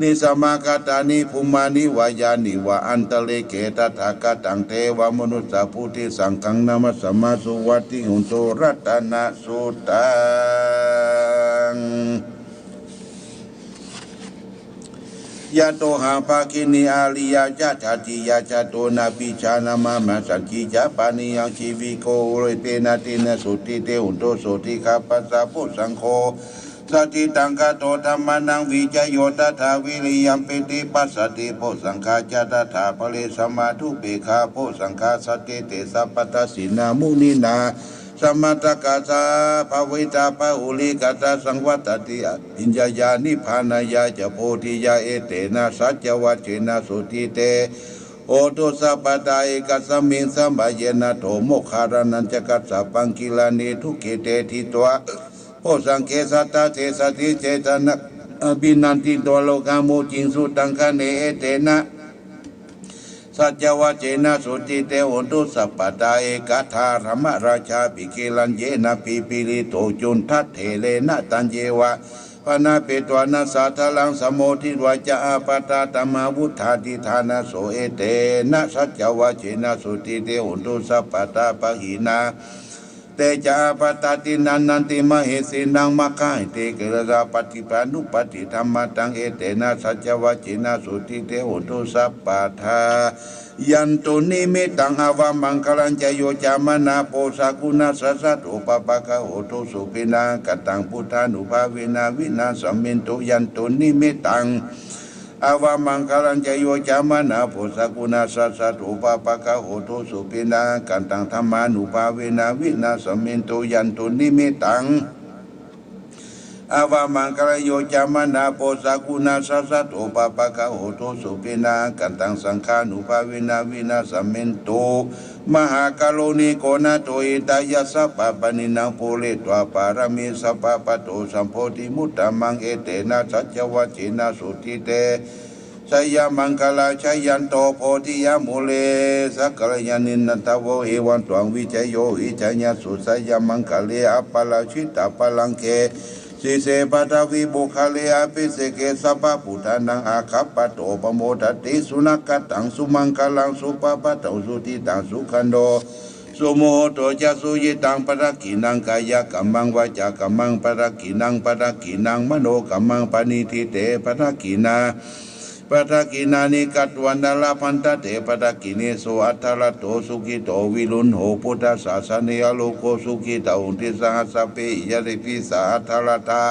นิสัมมาคัตตานิภูมานิวายานิวะอันตเลเกตถาคตังเทวมนุสสปุติสังฆังนามัสสมาสุวัติอุโตรัตนะสุตังยะโตหะภาคินีอาลิยาจาชาติยาจาโตนาปิชานามามาสัจจิจาปานิยังชีวิโกโรเตนะตินะสุติเตอุโตโสติคาปัสสะพุสังโฆสติตังกะโตธรรมานังวิจโยตถาวิริยัมปิติปัสสติโพสังฆาจตถาภเลสมาธุเปคาโพสังฆาสติเตสัพพตสินามุนินาสมัตตกาสาภวิตาภอุลิกาสาสังวัตติอินญญานิพานายาจะโพธิยาเอเตนะสัจวัจเจนะสุติเตโอตุสัพพตาเอกสัมมิงสัมบายนะโตโมคคารนันจกัสสะปังกิลานิทุเกเตทิตวะโอสังเคสัตตาเทสติเจตนะอภินันติโตโลกาโมจิงสุตังคะเนเอเตนะสัจวัจเจนะสุติเตโอตุสัพพตาเอกธารมราชาปิกิลันเยนะปิปิริโตจุนทัตเถเลนะตันเยวะปนาเปตวานาสาทลังสโมทิวาจาปตาตมาวุธาติธานาโสเอเตนะสัจวัจเจนะสุติเตโอตุสัพพตาปะหินาเตจาปตตินันนันติมเหสีนังมะกายเตเกรราปฏิปานุปฏิธรรมตังเอเตนะสัจวัจเจนะสุติเตโหตุสัพพทายันตุนิมิตังอาวามังคลัญจโยจามนาโปสากุณาสัสสะโอปปะกะโหตุสุปินากตังพุทธานุภาเวนะวินาสัมมินตุยันตุนิมิตังอาวามังคลัญจโยจามนาโพสกุณาสัสสะโอปปะกะโหตุสุปินากันตังธรรมานุภาเวนะวินาสมินตุยันตุนิมิตังอาวามังคลัญโยจามนาโพสกุณาสัสสะโอปปะกะโหตุสุปินากันตังสังฆานุภาเวนะวินาสมินตุมหากาโลนิโกนาโตอิตายะสัพพะปนินังโพเลตวาปารมีสัพพะปะโตสัมโพธิมุตตมังเอเตนะสัจวัจเจนะสุติเตชัยมังคลาชัยยันโตโพธิยมุเลสักลยานินันทโวเอวันตวังวิจัยโยอิจัญญสุสัยมังคเลอปปะลาชิตาปะลังเค สิเสปทวิบุคเลอภิเสเกสัพพะพุทธานังอาคัปปะโตปโมทติสุนักตังสุมังคลังสุปปะโตสุติตังสุขันโดสุโมโตจะสุยิตังปะกินังกายกัมมังวาจากัมมังปะกินังมโนกัมมังปณิทิเตปะกินาปะกินานิกัตวันดาลพันตเตปะกิเนโสอัตตะโตสุกิโตวิรุณโหพุทธศาสเนอโลโกสุกิตาอุติสหัสสเปยะริปิสาอัตตะตา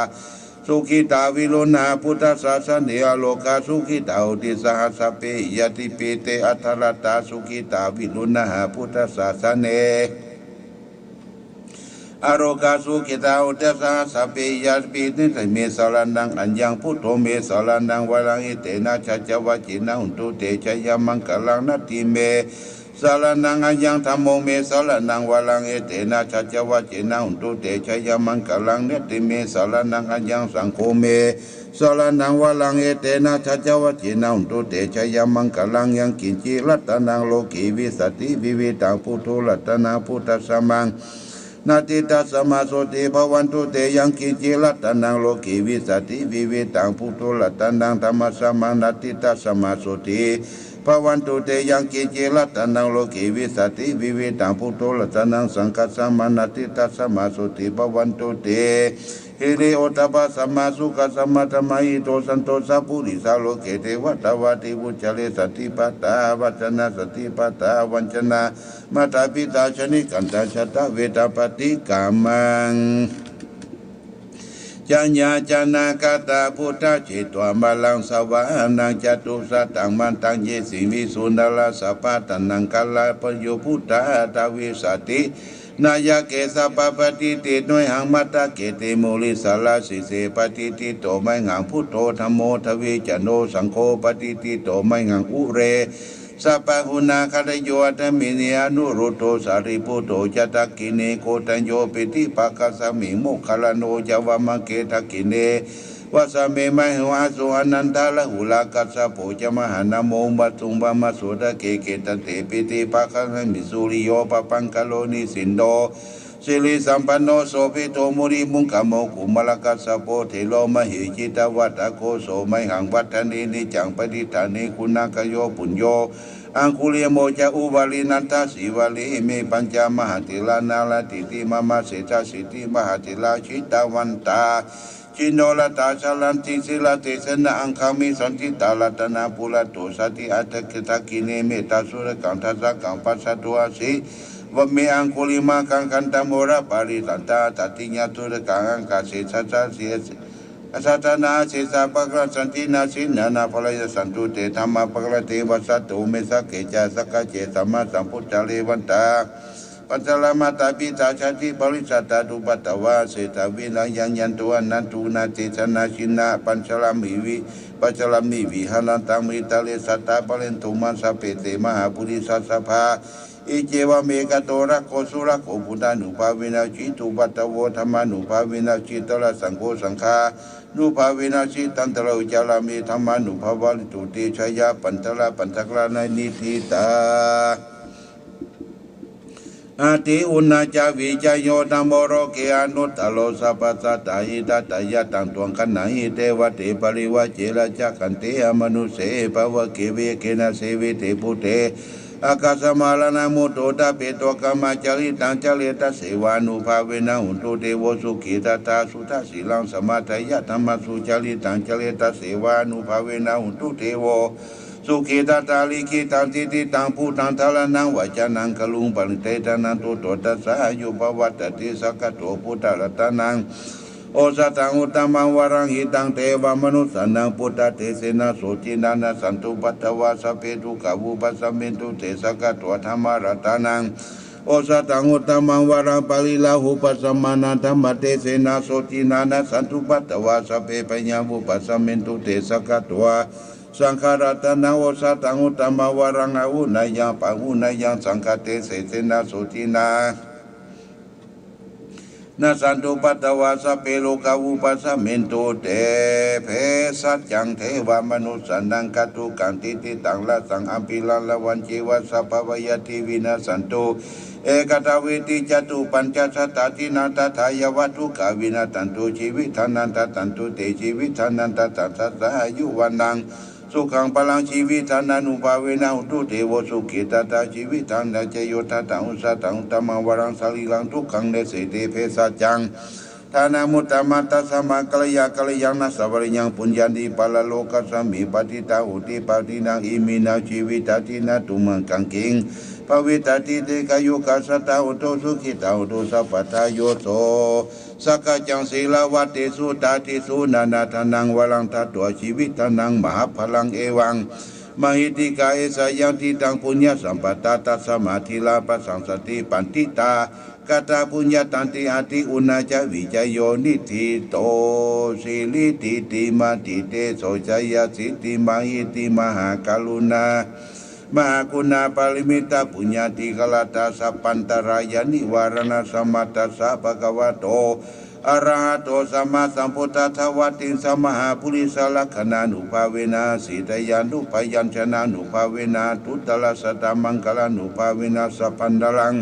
สุขิตาวิโลนาพุทธศาสเนอโลกาสุขิตาอุติสหัสสเปยะติเปเตอัตตะตาสุขิตาวิโลนาพุทธศาสเนอโรกาสุขิตาอุตสาสเปยะปิติเมสารันดังอัญญังพุทโธเมสารันดังวรังอิเตนะชัจจวัจินะหุนตุเตชยมังคลังนัตติเมสารันดังอัญญังธัมโมเมสารันดังวรังอิเตนะชัจจวัจินะหุนตุเตชยมังคลังนัตติเมสารันดังอัญญังสังโฆเมสารันดังวรังอิเตนะชัจจวัจินะหุนตุเตชยมังคลังยังกินจิรัตนังโลกีวิสัตติวิวิตังพุทโธรัตนาพุทธสมังนาติตัสมาโสติภวันตุเตยังกิจิรัตนังโลกีวิสัตติวิวิตังพุทโธรัตนังธรรมสมังนาติตัสมาโสติภวันตุเตยังกิจิรัตนังโลกีวิสัตติวิวิตังพุทโธรัตนังสังฆสมังนาติตัสมาโสติภวันตุเตฮิริโอตปะสัมมาสุขสัมมาธรรมหิโตสันโตสัพพุริสาโลเกเทวตาวาติวุจเลสติปัตตาวัจนะสติปัตตาวัญชนะมาตาปิตาชนิกันตาชตเวตาปฏิกามังจัญญาจานากาตาพุทธจิตวมาลังสวานังจตุสัตตังมันตังเยสิวิสุนดาลาสปะตันังกัลลาปโยพุทธาตาวิสตินายเกสปปฏิติโนยหังมัตตะเกติโมลิสาลาสิเสปฏิติโตไมหังพุทโธธัมโมทวีจโนสังโฆปฏิติโตไมหังอุเรสัพพหุนาคตโยอัตมิเนอนุรุตโตสารีปุตโตจัตกิเนโกตัญโยปิติปัสสมิโมคคลโนจาวามะเกตกิเนวัสเมมะหิวาสุอนันตาละหุลากัสสะโพจมหานโมมัตตุมบามะสุตะเกเกตันเตปิติปัสสมิสุริโยปปังคโลนิสินโดสิริสัมปันโนโสภิโตมุริมุงกโมกุมลกัสสะโพเทโลมหิจิตวัตโกโสไมหังวัฒนีนิจังปฏิทานิคุณากโยปุญโยอังคุลิโมจะอุบาลินันทสิวาลิเมปัญจมหติลานาลติติมามาเสตสิติมหติลาชิตาวันตาจินโนลตาชลันติสิลาเตสนะอังคามิสันติตาลตนาปุระโตสติอัตตกิตากิเนเมตาสุรกังทัสสะกังปัสสะตุอาสิวะเมอังคุลิมากังกันตโมระปาริตันตาตัติญาตุรกังอังคาเสสัสเสอาสาตนาเสสะปะกะสันตินาสินานาภลายสันตุเตธรรมะปะกะเทวสัตตุเมสะเกจาสกะเจสัมมาสัมพุทธะเลวันตาปัจจลามาตาปิตาชาติบริสัตตาตุปัตตวาเสตวินายันตุอนันตุนาเตชนะชินาปัญชลามิวิหานันตังมิตาเลสัตตาปะเลนตุมันสะเปเตมหาปุริสัสสะภาอิเจวะเมกะโตระโกสุระโกพุทธานุภาเวนะจิตุปัตตโวธรรมานุภาเวนะจิตตระสังโฆสังฆานุภาเวนะจิตันตระอุจารามิธรรมานุภาวาลิตุเตชยาปันตระปันตกลานัยนิทิตาอาทิอุณาจาวิจโยตัมโมโรเกอนุตตโลสัพพสัตตาหิตตายะตังตวงขันนาหิเทวเตปริวะเจระจักขันเตอมนุเสภวะเกเวเกนะเสวิเตปุเตอากาสมาลนามุตโตตาเปโตกามาจริตังจริตเสวานุภาเวนะหุนตุเทวสุขิตตาสุทัสสิลังสมาทายะธรรมสุจริตังจริตเสวานุภาเวนะหุนตุเทวสุขิตตาลิขิตังติติตังพุตังทาลนังวจานังกลุงปริเตตานันตุโตตัสสะยุภวัตติสักขโตพุทธรัตนังโอสัตังอุตตมังวรังหิตังเทวมนุสันนังพุทธเทเสนะโสจินานะสันตุปัตตวาสเปตุกาวุปัสสมินตุเตสักขโตธรรมรัตนังโอสัตังอุตตมังวรังปาริลาหุปัสสมานันธรรมเทเสนะโสจินานะสันตุปัตตวาสเปปัญญาวุปัสสมินตุเตสักขโตสังฆรัตนาโอสัตังอุตตมังวรังอาหุนายังปังหุนายังสังฆเทเสนะโสจินา นาสันตุปัตตวาสเปโลกาวุปัสสะเมนโตเตเพสัจจังเทวามนุสันนังกัตุกังติติตังละสังอัมพิลาละวันจีวัสสะภวยติวินาสันโตเอกตาวิติจตุปัญจสัตตตินาตถายวัตถุกาวินาตันตุชีวิธานันตตันตุเตชีวิธานันตตัสสะสายุวันนังสุขังพลังชีวิธานานุภาเวนะอุตุเทวสุขิตตาชีวิธานาเจโยทัตตังอุสตังตมังวรังสาลีลังทุกขังเนสิเตเพสัจจังทานามุตตมัตตสมากัลยังนัสสวริยังปุญญานิปาลโลกัสสมิปฏิตาหุติปฏินังอิมินาชีวิตตินาตุมังกังกิงภวิตติเตกายุกัสสตาอุโตสุขิตาอุโตสัพพทายโยโสสักจังศีลวัติสุตาติสุนานาทานังวรังทัตตัวชีวิตนังมหาพลังเอวังมหิติกาเอสยังทิตังปุญญสัมปตาตัสสมาธิลาปัสสังสติปันติตากตาปุญญตันติอาติอุณาจวิจโยนิธิโตสิลิติติมาติเตโสจยสิติมาหิติมหากรุณามหาคุณาปาริมิตาปุญญาติกลาตาสัพพันตรายานิวารณสมัตตสะภะคะวะโตอะระหะโตสัมมาสัมพุทธัสสะวัตติสัมมาปุริสลักขณานุภาเวนะสีตยานุพยัญชนะนุภาเวนะทุตตะสัตตมังคลานุภาเวนะสัพพันตรัง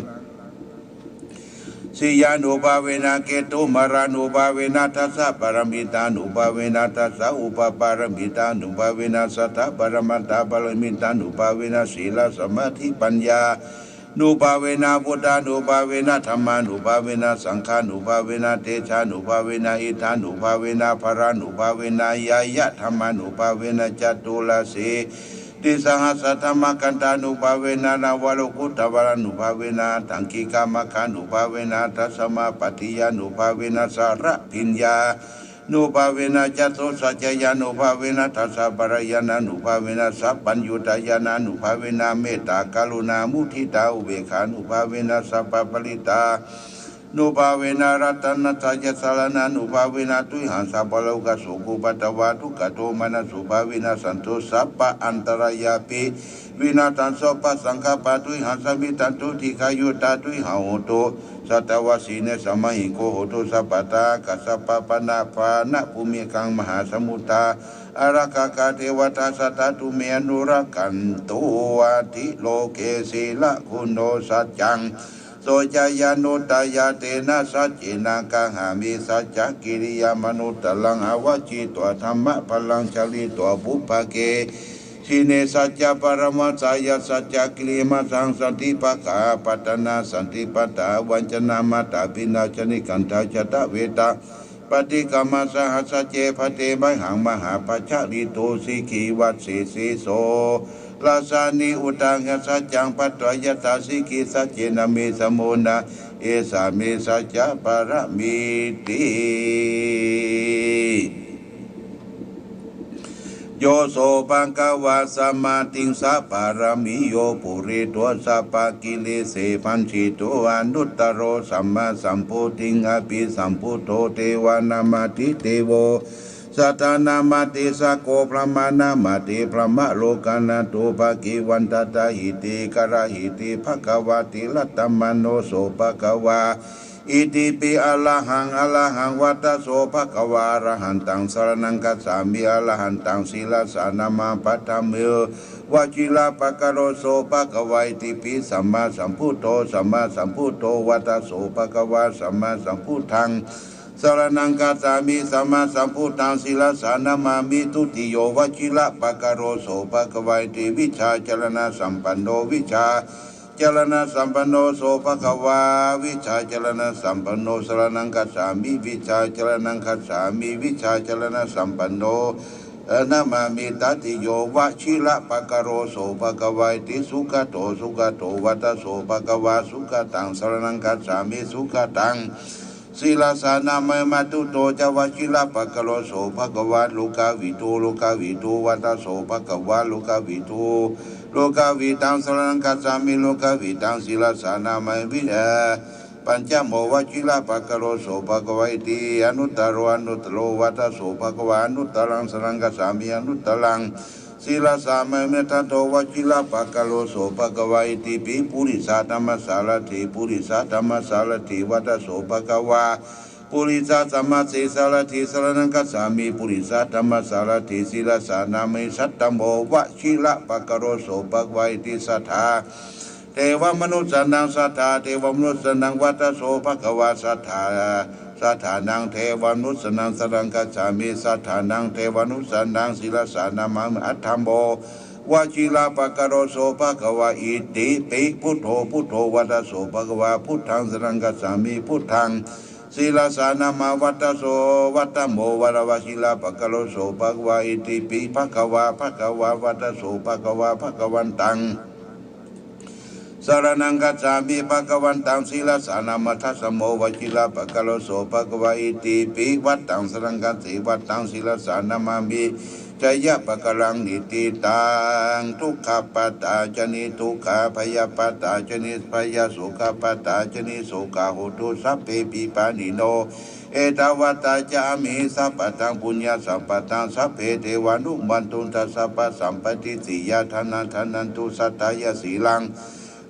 สิยานุภาเวนะเกตุมารานุภาเวนะทัสสะปรมิตานุภาเวนะทัสสะอุปปารมิตานุภาเวนะสัทธะปรมัตถปรมิตานุภาเวนะศีลสมาธิปัญญานุภาเวนะพุทธานุภาเวนะธรรมานุภาเวนะสังฆานุภาเวนะเตชานุภาเวนะอิทานุภาเวนะภรานุภาเวนะยายะธรรมานุภาเวนะจตุลสีติสังหสัทธมกันตานุภาเวนะนาวโลกุตวานุภาเวนะตังกิกามคานุภาเวนะทัสสมาปฏิยานุภาเวนะสารพิญญานุภาเวนะจัตโตสัจจยานุภาเวนะทัสสะปรายานานุภาเวนะสัพพัญญุตายานานุภาเวนะเมตตากรุณามุทิตาอุเบกขานุภาเวนะสัพพปริตานุภาเวนะรัตนัสยสารนานุภาเวนะตุยหังสัพพโลกสุขุปัตวาทุกขโทมนัสสุภาเวนะสันตุสัพพะอันตรายาปิวินาตันโสปะสังฆปะตุยหังสมิตันตุทิขายุตาตุยหังโหตุสัตวสีเนสมัยโกโหตุสัพพตากัสสปะปนาภานะภูมิกังมหาสมุตาอารักขะเทวตาสัตตุเมอนุรักขันตุอาทิโลเกศีละคุณโนสัจจังโสจายานุตายาเตนะสัจจินาคังหามิสัจจกิริยามนุตตลังอวจิตัวธรรมะพลังชลิตัวบุพเกสิเนสัจจปรมัสสยสัจจกิริมาสังสันติปะกาปัตนาสันติปัตตาวัญจนามาตาปินาชนิกันทาจตเวตาปฏิกรรมสหัสเจพเทมหังมหาปัจจลิโตสิกีวัตสีสีโสลาสานิอุตังสัจจังปัตตยตาสิกิสัจเจนะเมสมุนาเอสาเมสัจจปรมิติโยโสปังกวาสัมมาติงสัพพารมิโยปุริโตสัพพกิเลเสพันธิโตอนุตตโรสัมมาสัมพุติงอภิสัมพุทโธเทวานามาติเตโวสัตตานามาติสโกพระมานามาติพระมะโลกานาตุภกิวันตตาหิติกระหิติภควาติลัตตมโนโสภควาอิติปิอะระหังวัตโสภควาระหันตังสรณังคัจฉามิอะระหันตังศีลสานามาปัฏฐเมวจิลาปะกโรโสภควาอิติปิสัมมาสัมพุทโธสัมมาสัมพุทโธวัตโสภควาสัมมาสัมพุทธังสรณังคัจฉามิสัมมาสัมพุทธังศีลสานามามิทุติโยวจิลาปะกโรโสภควาอิติวิชาจรณะสัมปันโนวิชาจรณะสัมปันโนโสภควาวิชาจรณะสัมปันโนสรณังคัจฉามิวิชาจรณังคัจฉามิวิชาจรณะสัมปันโนนามามิตติโยวชิละปะกโรโสภควาติสุขโตวัตโสภควาสุขตังสรณังคัจฉามิสุขตังศีลสานามมาตุโตจวชิละปะกโรโสภควาลูกาวิทูวัตโสภควาลูกาวิทูโลกาวิตังสรณังคัจฉามิโลกาวิตังศีลสานามวิปัญจโมวชิลาภกโรโสภควายติอนุตตโรวัตโสภควาอนุตตรังสรณังคัจฉามิอนุตตรัง ศีลสามเมตโตวชิลปะกะโลโสภะคะวะอิติปิปุริสาธรรมสารถิปุริสาธรรมสารถิวัตโสภะคะวะปุริสาสัมมาเสสารถิสรณังคัจฉามิปุริสาธรรมสารถิศีลสานามิสัตตโมวชิลปะกะโลโสภะคะวะอิติสัทธาเทวมนุสนังสัทธาเทวมนุสนังวัตโสภะคะวะสัทธาสัทธานังเทวมนุสนังสรังกัจฉามิสัทธานังเทวมนุสนังศีลสานามังอัตถัมโมวชิลปะกะโรโสภะคะวะอิติปิพุทโธพุทโธวัตโสภะคะวะพุทธังสรังกัจฉามิพุทธังศีลสานามาวัตโสวัตโมวรวชิลปะกะโรโสภะคะวะอิติปิภะคะวะวัตโสภะคะวะภะคะวันตังสารนังกัจฉามิภะคะวันตังศีลสานามัทธัสสโมวชิลปะกะโลโสภะคะวะอิติปิวัตตังสรังกัจฉิวัตตังศีลสานามามิจยะปะกะรังนิติตังทุกขปัตตาจนิทุกขาพยาปัตตาจนิพยาสุขปัตตาจนิสุขาหุตุสัพเพปิปานิโนเอตวัตตาจามิสัพพตังปุญญาสัพพตังสัพเพเทวานุมันตุทัสสะปะสัมปติสิยาทานันตุสัตตายสีลัง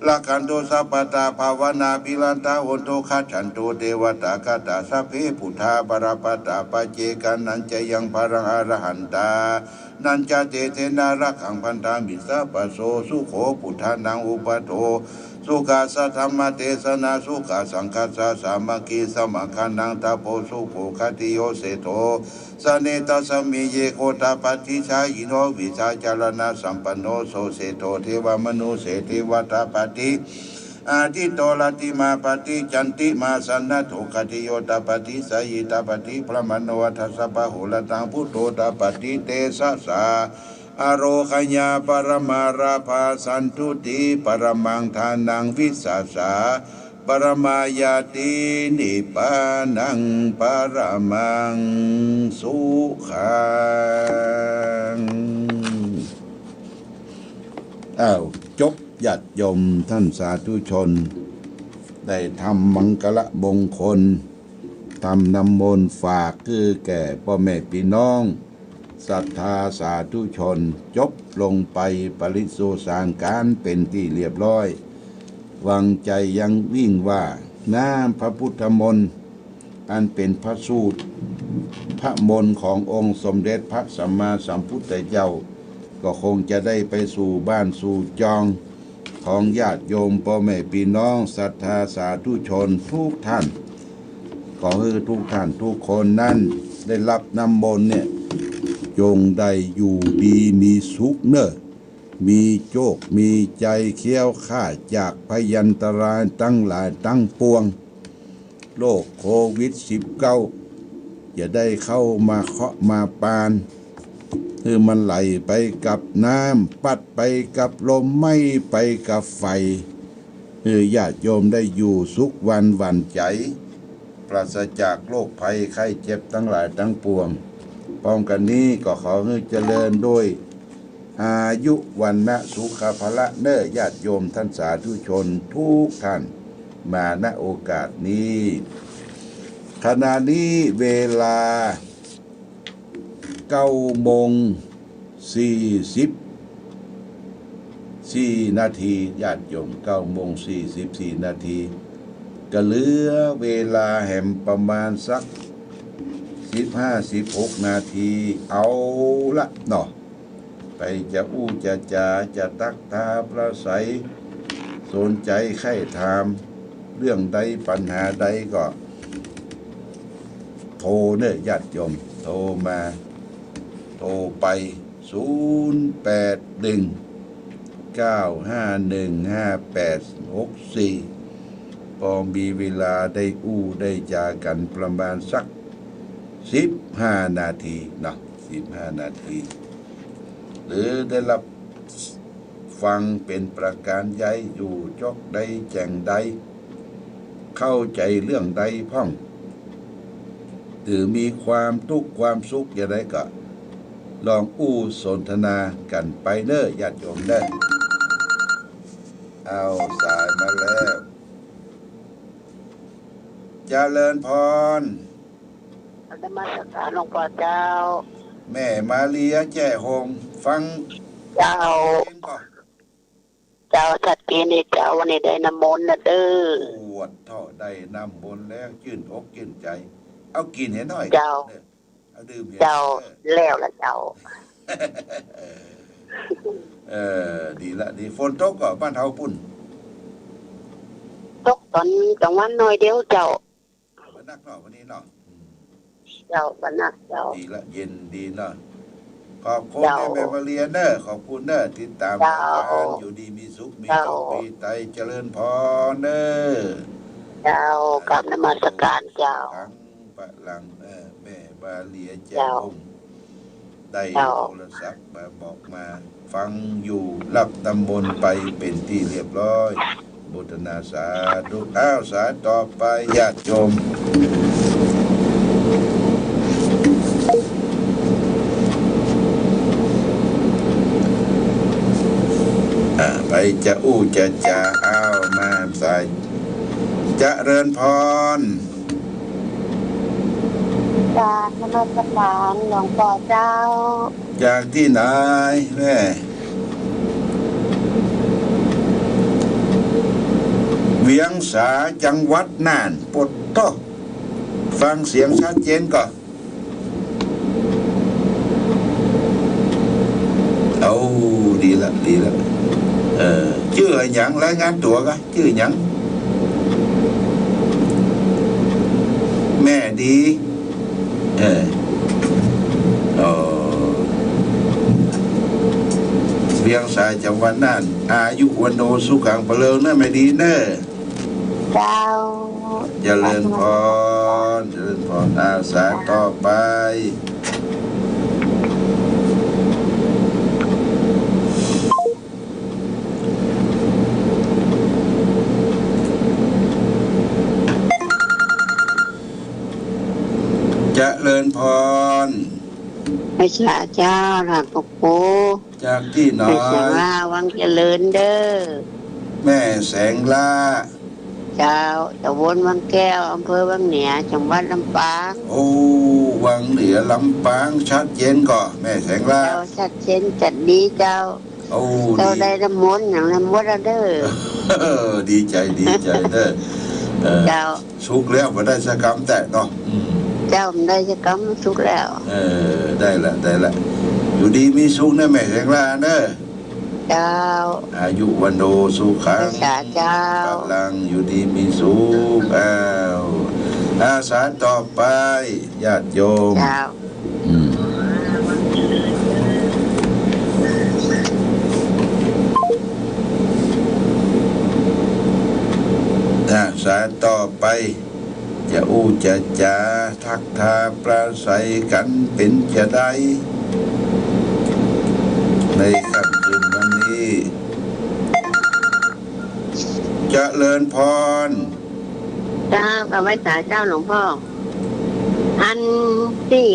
ลักขันโตสัพพตาภาวนาปิลันตาโหนโตขัจฉันโตเทวตาคตาสัพเพพุทธาปรปัตตาปัจเจกันันจะยังพรังอรหันตานันจะเตเทนารักขังพันธามิสัพพโสสุโขพุทธานังอุปโทสุขาสัทธรรมเทศนาสุขาสังฆัสสะสามัคคีสมัคคันังตาโพสุโขคติโยเสโทสเนตัสมิเยโคตาปฏิชายิโนวิชาจารณะสัมปันโนโสเสโทเทวมนุเสเทวตาปฏิอาทิโตลติมาปฏิจันติมาสันนโทคติโยตาปฏิสยิตาปฏิพระมโนทัสสะปะโหลตังพุทโธตาปฏิเตสะสาอโรคญาปรมาราภาสันทุติปรมังทานังวิสัสสาปรมายาตินิพพานังปรมังสุขังจบญาติโยมท่านสาธุชนได้ทำมังกละมงคลทำน้ำมนต์ฝากคือแก่พ่อแม่พี่น้องศรัทธาสาธุชนจบลงไปปริโสสางการเป็นที่เรียบร้อยวังใจยังวิ่งว่าน้ำพระพุทธมนต์อันเป็นพระสูตรพระมนต์ขององค์สมเด็จพระสัมมาสัมพุทธเจ้าก็คงจะได้ไปสู่บ้านสู่จองของญาติโยมพ่อแม่พี่น้องศรัทธาสาธุชนทุกท่านขอให้ทุกท่านทุกคนนั้นได้รับน้ำมนต์เนี่ยจงได้อยู่ดีมีสุขเนอะมีโชคมีใจเคี้ยวข้าจากพยันตรายตั้งหลายตั้งปวงโรคโควิด-19 อย่าได้เข้ามาเคาะมาปานคือมันไหลไปกับน้ำปัดไปกับลมไม่ไปกับไฟญาติโยมได้อยู่สุขวันหวั่นใจปราศจากโรคภัยไข้เจ็บทั้งหลายทั้งปวงป้องกันนี้ก็ขอให้เจริญด้วยอายุวันนะสุขภละเน้อญาติโยมท่านสาธุชนทุกท่านมาณโอกาสนี้ขณะนี้เวลา9:44 นาทีญาติโยม9:44 นาทีก็เหลือเวลาแห่มประมาณสัก15-16 นาทีเอาละเนาะไปจะจะตักทาประสัยสนใจใคร่ถามเรื่องใดปัญหาใดก็โทรเนอะญาติโยมโทรมาโทรไป081-951-5864พอมีเวลาได้ได้จากันประมาณสัก15 นาทีเนาะ15 นาทีหรือได้รับฟังเป็นประการใหญ่อยู่จอกใดแจ่งใดเข้าใจเรื่องใดพ่องหรือมีความทุกข์ความสุขอย่างไรก็ลองสนทนากันไปเน้อญาติโยมเด้อเอาสายมาแล้วเจริญพรนมัสการหลวงพ่อเจ้า แม่มาเลียแจ้โฮมฟังเจ้าเองก่อนเจ้าสัตว์เกณฑ์นี่เจ้าวันนี้ได้น้ำมนต์นะเด้อปวดท่อได้น้ำบนแล้วชื่นอกชื่นใจเอากินเห็นหน่อยเจ้าเอาดื่มเห็นเจ้าแล้วละเจ้าดีละดีฝนตกก็บ้านเฮาปุ่นตกตอนกลางวันหน่อยเดียวเจ้าวันนักเนาะวันนี้เนาะเจ้าวันนักเจ้าดีละเย็นดีเนาะขอบคุณแม่มาเรียนเนอะขอบคุณเนอะติดตามการอยู่ดีมีสุขมีโชคมีใจเจริญพรเนอะเจ้ากับนมัสการเจ้าทั้งพลังแม่มาเรียแจ้งได้โทรศัพท์มาบอกมาฟังอยู่รับตำบลไปเป็นที่เรียบร้อยบุตรนาสาธุสายต่อไปญาติโยมไปจะจะมาใส่เจริญพรจากนมัสการหลวงพ่อเจ้าจากที่ไหนแม่เวียงสาจังหวัดน่านปดโตฟังเสียงชัดเจนก่อนเอาดีละชื่อหยังรายงานตัวกันชื่อหยังแม่ดีเวียงสาจังหวัดน่านอายุวันโนสุขังเปลิงนะแม่ดีเนอะเจ้าเจริญพรอาสาต่อไปเจริญพรไม่ใช่เจ้าหลักปกโปจากที่น้อยไม่ใช่ว่าวังเจริญเด้อแม่แสงล่าเจ้าตำบลวังแก้วอำเภอวังเหนือจังหวัดลำปางโอ้วังเหนือลำปางชัดเจนก่อนแม่แสงล่าเจ้าชัดเจนจัดดีเจ้าโอ้เจ้าได้น้ำมนต์อย่างน้ำมนต์เด้อดีใจเด้อเจ้าสุกแล้วมาได้สักคำแต่เนาะเจ้าได้จะกำสุกแล้วได้ละอยู่ดีมีสุขนะแม่แสงล่าเด้อเจ้าอายุวันโนสุขังเจ้าพลังอยู่ดีมีสุขอาสาต่อไปญาติโยมเจ้าอาสาต่อไปจะจะทักทาประสัยกันเป็นจะได้ในค่ำคืนวันนี้เจริญพรเจ้ากับไว้สาเจ้าหลวงพ่ออันที่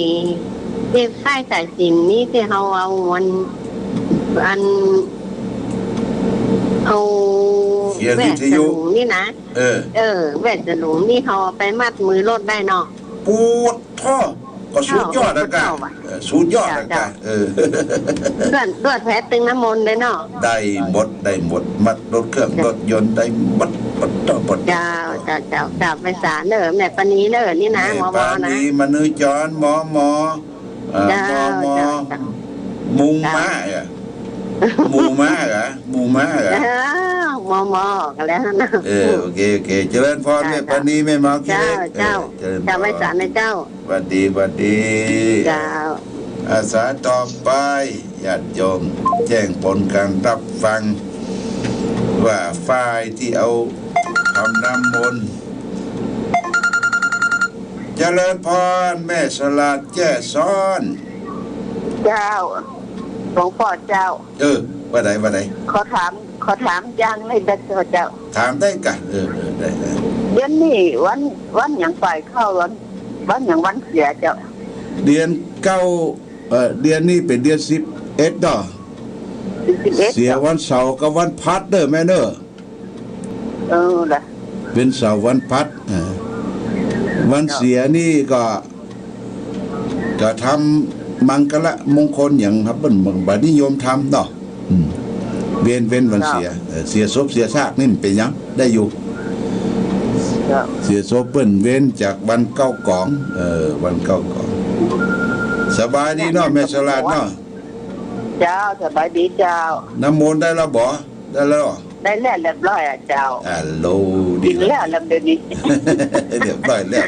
ค่ายสายสินนี้ที่เขาเอาอันเอาแหวนสลุงนี่นะแหวนสลุงนี่เขาไปมัดมือรถได้เนาะปวดท่อก็สุดยอดนะกันสุดยอดนะกันด้วยแผลตึงน้ำมนต์เลยเนาะได้หมดมัดรถเครื่องรถยนต์ได้หมดเจ้าไปสารเนอแม่ปณีเนอนี่นะหมอนะปณีมนุษย์จรหมอมุงม้ามูม้าเหรอหมอกันแล้วนะโอเคเจริญพรแม่ปณีแม่หมอเจ้าไม่สารในเจ้าวันดีเจ้าอาสาต่อไปญาติโยมแจ้งผลการรับฟังว่าฝ่ายที่เอาทำน้ำมนต์เจริญพรแม่สลัดแจ้ซ้อนเจ้าหลวงพ่อเจ้าว่าไหนขอถามยังไม่ได้เจ้าถามได้กะได้เดือนนี้วันอย่างไปเข้าวันอย่างวันเสียเจ้าเดือน9เดือนนี้เป็นเดือน11ดอกเสียวันเสาร์กับวันพัดเด้อแม่เด้อล่ะเป็นเสาร์วันพัดวันเสียนี่ก็ท มังกละมงคลอย่างครับเป็นบนิยมทำเนาะเว้นวันเสียศพเสียซากนี่เป็นยังได้อยู่เสียศพเปิ้นเว้นจากวันเก้ากองวันเก้ากองสบายดีเนาะแม่สลัดเนาะเจ้าสบายดีเจ้าน้ำมนต์ได้แล้วบ่ได้แล้วได้แล้วเรียบร้อยอ่ะเจ้าโลดีแล้วลำเดือนนี้เรียบร้อยแล้ว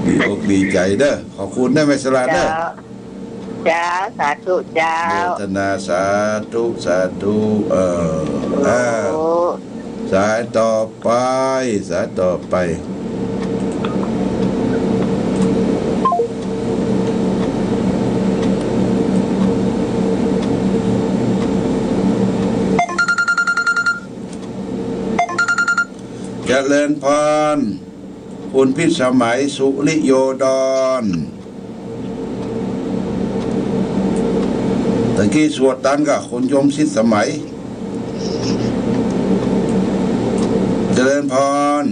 ดีอกดีใจเด้อขอบคุณได้แม่สลัดเด้อจ้าสาธุเจ้าโมทนาสาธุสายต่อไปเจริญพรคุณพิสมัยสุริโยดรตะกี้สวดตันกับคุณยมชิดสมัยเจริญพร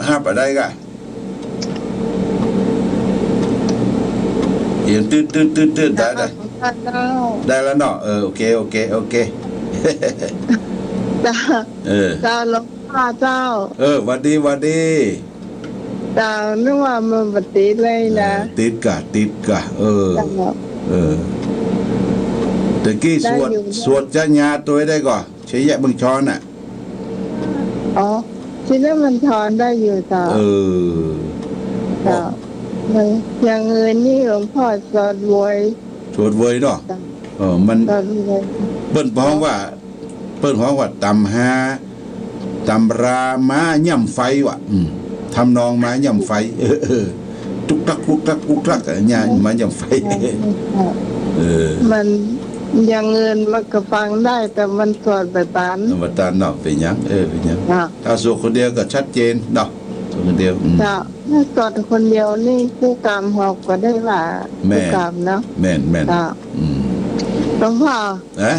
ห้าปะได้กะเห็นตื้อได้แล้วเนาะโอเคจ้าหลวงพ่อเจ้าวันดีจ้านึกว่ามันปฏิเลยนะติดกะตะกี้สวดจะญาตัวได้ก่อนใช้แยะบึงช้อนทีนั้นมันช้อนได้อยู่จ้าจ้าอย่างเงินนี่หลวงพ่อสวดเวยเนาะมันเปิ้นพ้องว่าตำราม้าย่ำไฟว่ะทำนองม้าย่ำไฟทุกทักเนี่ยม้าย่ำไฟมันอย่างเงินมันก็ฟังได้แต่มันสวดไปตานเนาะเป็นยังเป็นยังถ้าสวดคนเดียวก็ชัดเจนเนาะสวดคนเดียวถ้าสวดคนเดียวนี่ผู้กรรมหอกก็ได้ว่าผู้กรรมเนาะแม่นหลวงพ่อ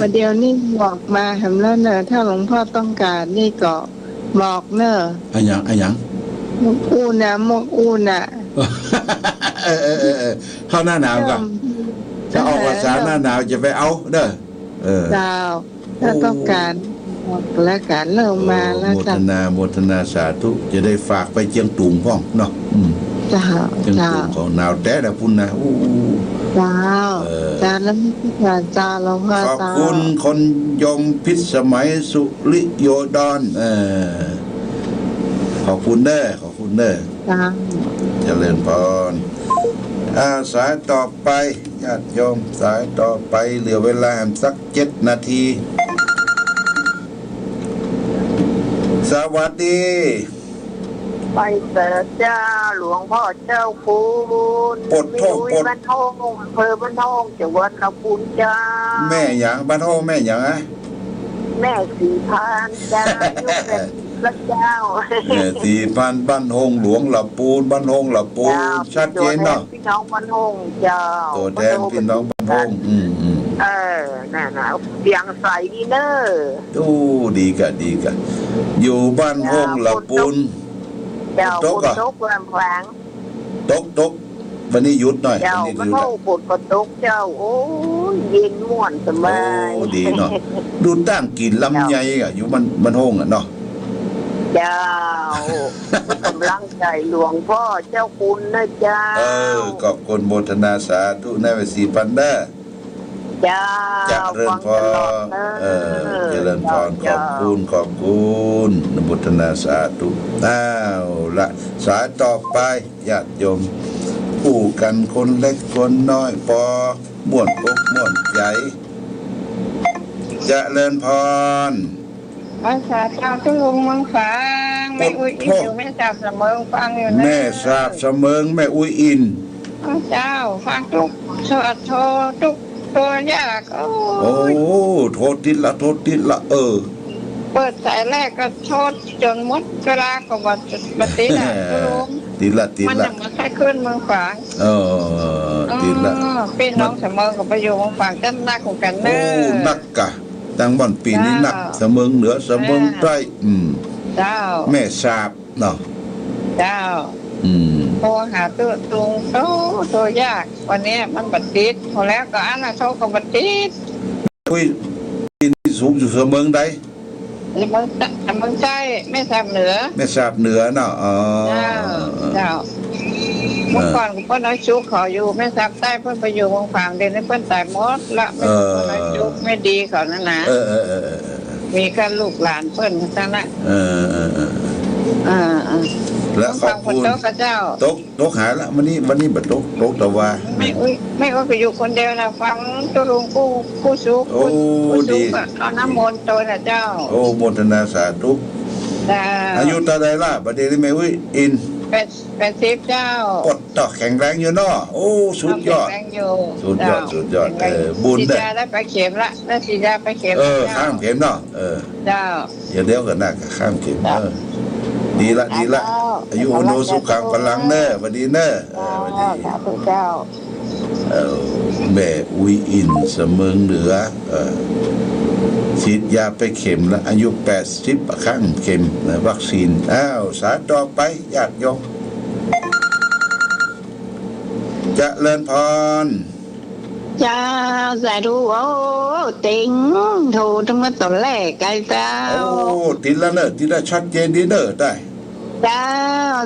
ประเดี๋ยวนี้บอกมาเห็นแล้วเนอะถ้าหลวงพ่อต้องการนี่ก็บอกเนอะอันยังมกอูน่ะเข้าหน้าหนาวกันถ้าออกภาษาหน้าหนาวจะไปเอาเด้อเจ้าถ้าต้องการบอกแล้วกันเริ่มมาแล้วกันโมทนาสาธุจะได้ฝากไปเจียงตุงพ่องเนาะเจ้าเจียงตุงของหนาวแต่ละพุ่นนะเจ้าแล้วไม่ใช่เจ้าหลวงพ่อขอบคุณคนยมพิสมัยสุริโยดรขอบคุณเด้อเจริญพรสายต่อไปญาติโยมสายต่อไปเหลือเวลาสัก7 นาทีสวัสดีไปเถิดเจ้าหลวงพ่อเจ้าคุณปดโทษบ้านทองอำเภอบ้านทองจังหวัดลำพูนเจ้าแม่หยังบ้านทองแม่หยังแม่สีพานจ้าพระเจ้าสี่พันบ้านหงหลวงลำพูนบ้านหงลำพูนชัดเจนเนาะพี่น้องบ้านหงเจ้าตัวแทนพี่น้องบ้านหงน่ะเสียงใสดีเนอะดูดีกะอยู่บ้านหงลำพูนเจ้าตกแรงแรงตกวันนี้หยุดหน่อยเจ้าบ้านหงปวดกระตกเจ้าโอ้เย็นม่วนสบายดีเนาะดูตั้งกินลำไยอยู่บ้านหงเนาะเจ้ากำลังใจหลวงพ่อเจ้าคุณนะเจ้าขอบคุณโมทนาสาธุในวัน4,000เด้อเจ้าเจริญพรเจริญพรขอบคุณโมทนาสาธุละสายต่อไปญาติโยมคู่กันคนเล็กคนน้อยพอม่วนอกม่วนใจเจริญพรภาษาชาวทุ่งลุงมังฟังแม่อุ้ยอินอยู่แม่สาบเสมอฟังอยู่นะแม่สาบเสมอแม่อุ้ยอินเจ้าฟังทุกสวดโททุกตัวยากโอ้โทษติดละเปิดสายแรกก็โทษจนมดเวลาก็บัดติดลุงติดละมันยังมาแค่ขึ้นเมืองฝางติดละพี่น้องเสมอกับประโยชน์เมืองฝางด้านหน้าของกันเนอะนักกะตั้งบ่อนปีนี้หนักเสมอเหนือเสมอใต้เจ้าแม่สาบเนาะ เจ้า อืม โทรหาตัวตรงโทรยากวันนี้มันบัดติดพอแล้วก็อันน่ะโทรก็บัดติด คุยกินสูงอยู่เสมอใด มึงใช่ไม่ทราบเหนือ ไม่ทราบเหนือเนาะอ๋อ เจ้าเมื่อก่อนเพิ่นเอาชุกขออยู่ไม่ทราบใต้เพิ่นไปอยู่เมืองฝางเดี๋ยวนี้เพิ่นตายหมดละไม่เพิ่นเอาชุกไม่ดีเขานั่นนะ เออ มีการลูกหลานเพิ่นทั้งนั้น เออแล้วขอบ คน คุณ โตกับเจ้า ตกหายละวันนี้บัดตกแต่ว่า ไม่ก็ไปอยู่คนเดียวนะฟังตัวลุงผู้ชุกผู้ชุกเอาน้ำมนต์ตัวนะเจ้า โอ้โมทนาสาธุ เจ้า อายุตาใดล่ะประเดี๋ยวแม่อุ้ยอิน เป็นทิพย์เจ้า ปดต่อแข็งแรงอยู่เนาะโอ้สุดยอด แรงอยู่ สุดยอดบุญ สี เด้ ดาได้ไปเข็มละได้สีดาไปเข็ม ข้ามเข็มเนาะเจ้า เดี๋ยวกันนะข้ามเข็มดีละอายุโนสุขังพลังเน้อวันดีเน้อวันดี สาธุเจ้า แม่อุ้ยอินเสมอเหนือฉีดยาไปเข็มแล้วอายุ80ข้างเข็มวัคซีนสาต่อไปญาติโยมเจริญพร เจ้าสาธุโอ้ติงถูกทั้งหมดตอนแรกไกลเจ้า โอ้ติดแล้วเนอะติดแล้วชัดเจนดีเนอะได้ เจ้า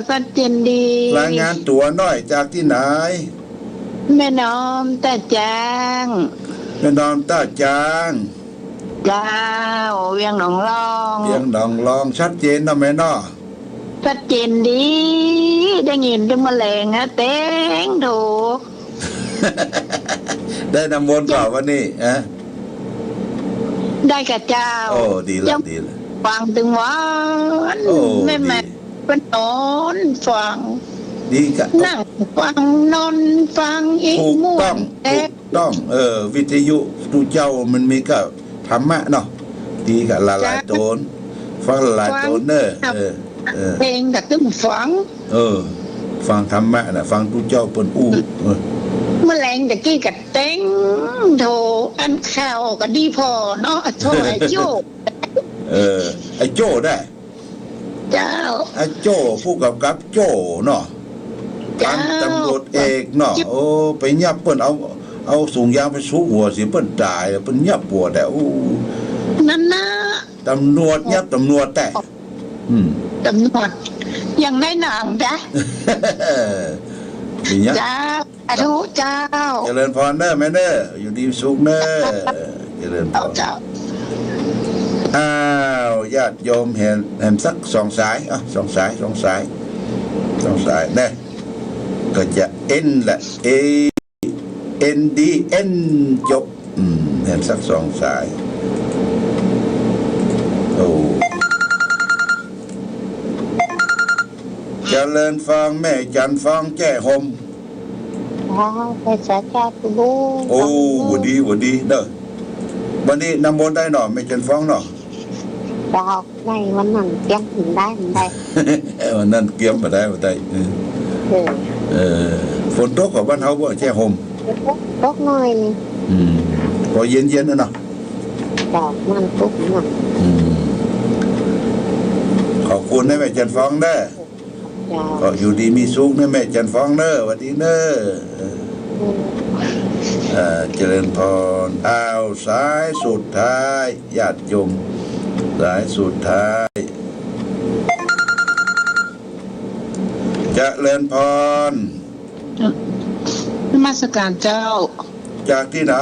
สัจเจนดี รายงานตัวหน่อยจากที่ไหน แม่น้อมตาจาง แม่นอมต้าจาง เจ้าเวียงหนองรอง เพียงดองลองชัดเจนนะแม่น้อ สัจเจนดีได้ยินถึงแมลงอะเต็งถูก ได้นำมนต์เปล่าวันนี้ได้กับเจ้า โอ้ดีละ ฟังถึงหวาน โอ้ แม่เป็นนอนฟัง ดีกะ นั่งฟังนอนฟังอีก ถูก ม่ว ต้อง น ถูกต้องวิทยุตูเจ้ามันมีก็ธรรมะเนาะดีกะละลายโตนฟังละลายโตนเนอะเพลงแต่ตึ้งฟัง ฟังธรรมะนะฟังตูเจ้าเปิ้นอู้ แมลงตะกี้กับเต็งโถอันข่าวก็ดีพอเนาะโทษไอ้โจ้ ไอ้โจ้ได้ เจ้า ไอ้โจ้ผู้กำกับโจ้เนาะพันตำรวจเอกเนาะโอ้ไปยับเปิ้นเอาสูงยางไปสูหัวสิเปิ้นตายเปิ้นยับปวดแต่โอ้ นั่นนะ ตำรวจยับตำรวจแต่ตำรวจยังได้หนังจ้ะ นี่เนี่ย เจ้าสาธุเจ้า เจริญพรเด้อแม่เด้ออยู่ดีสุขเด้อเจริญพร เจ้า ญาติโยมเห็นสัก2 สาย2 สายเนี่ยก็จะเอ็นแหละANDN จบเห็นสัก2 สายโอ้เจริญฟังแม่จันฟังแจ้ห่ม ไปสาชาตุบู โอ้หวัดดีเด้อวันนี้นำมนต์ได้หน่อแม่จันฟังหน่อ ดาวในวันนั้นเก็บถึงได้ วันนั้นเกี่ยมมาได้ฝนตกกับบ้านเฮาบ่แจ้ห่ม ตกหน่อยนึง พอเย็นๆนะเนาะ ดาวมันตกหนัก ขอบคุณนะแม่จันฟังเด้อ ดาว ก็อยู่ดีมีสุขนะแม่จันฟังเด้อหวัดดีเด้อเจริญพรสายสุดท้ายญาติโยมสายสุดท้ายเจริญพร นมัสการเจ้า จากที่ไหน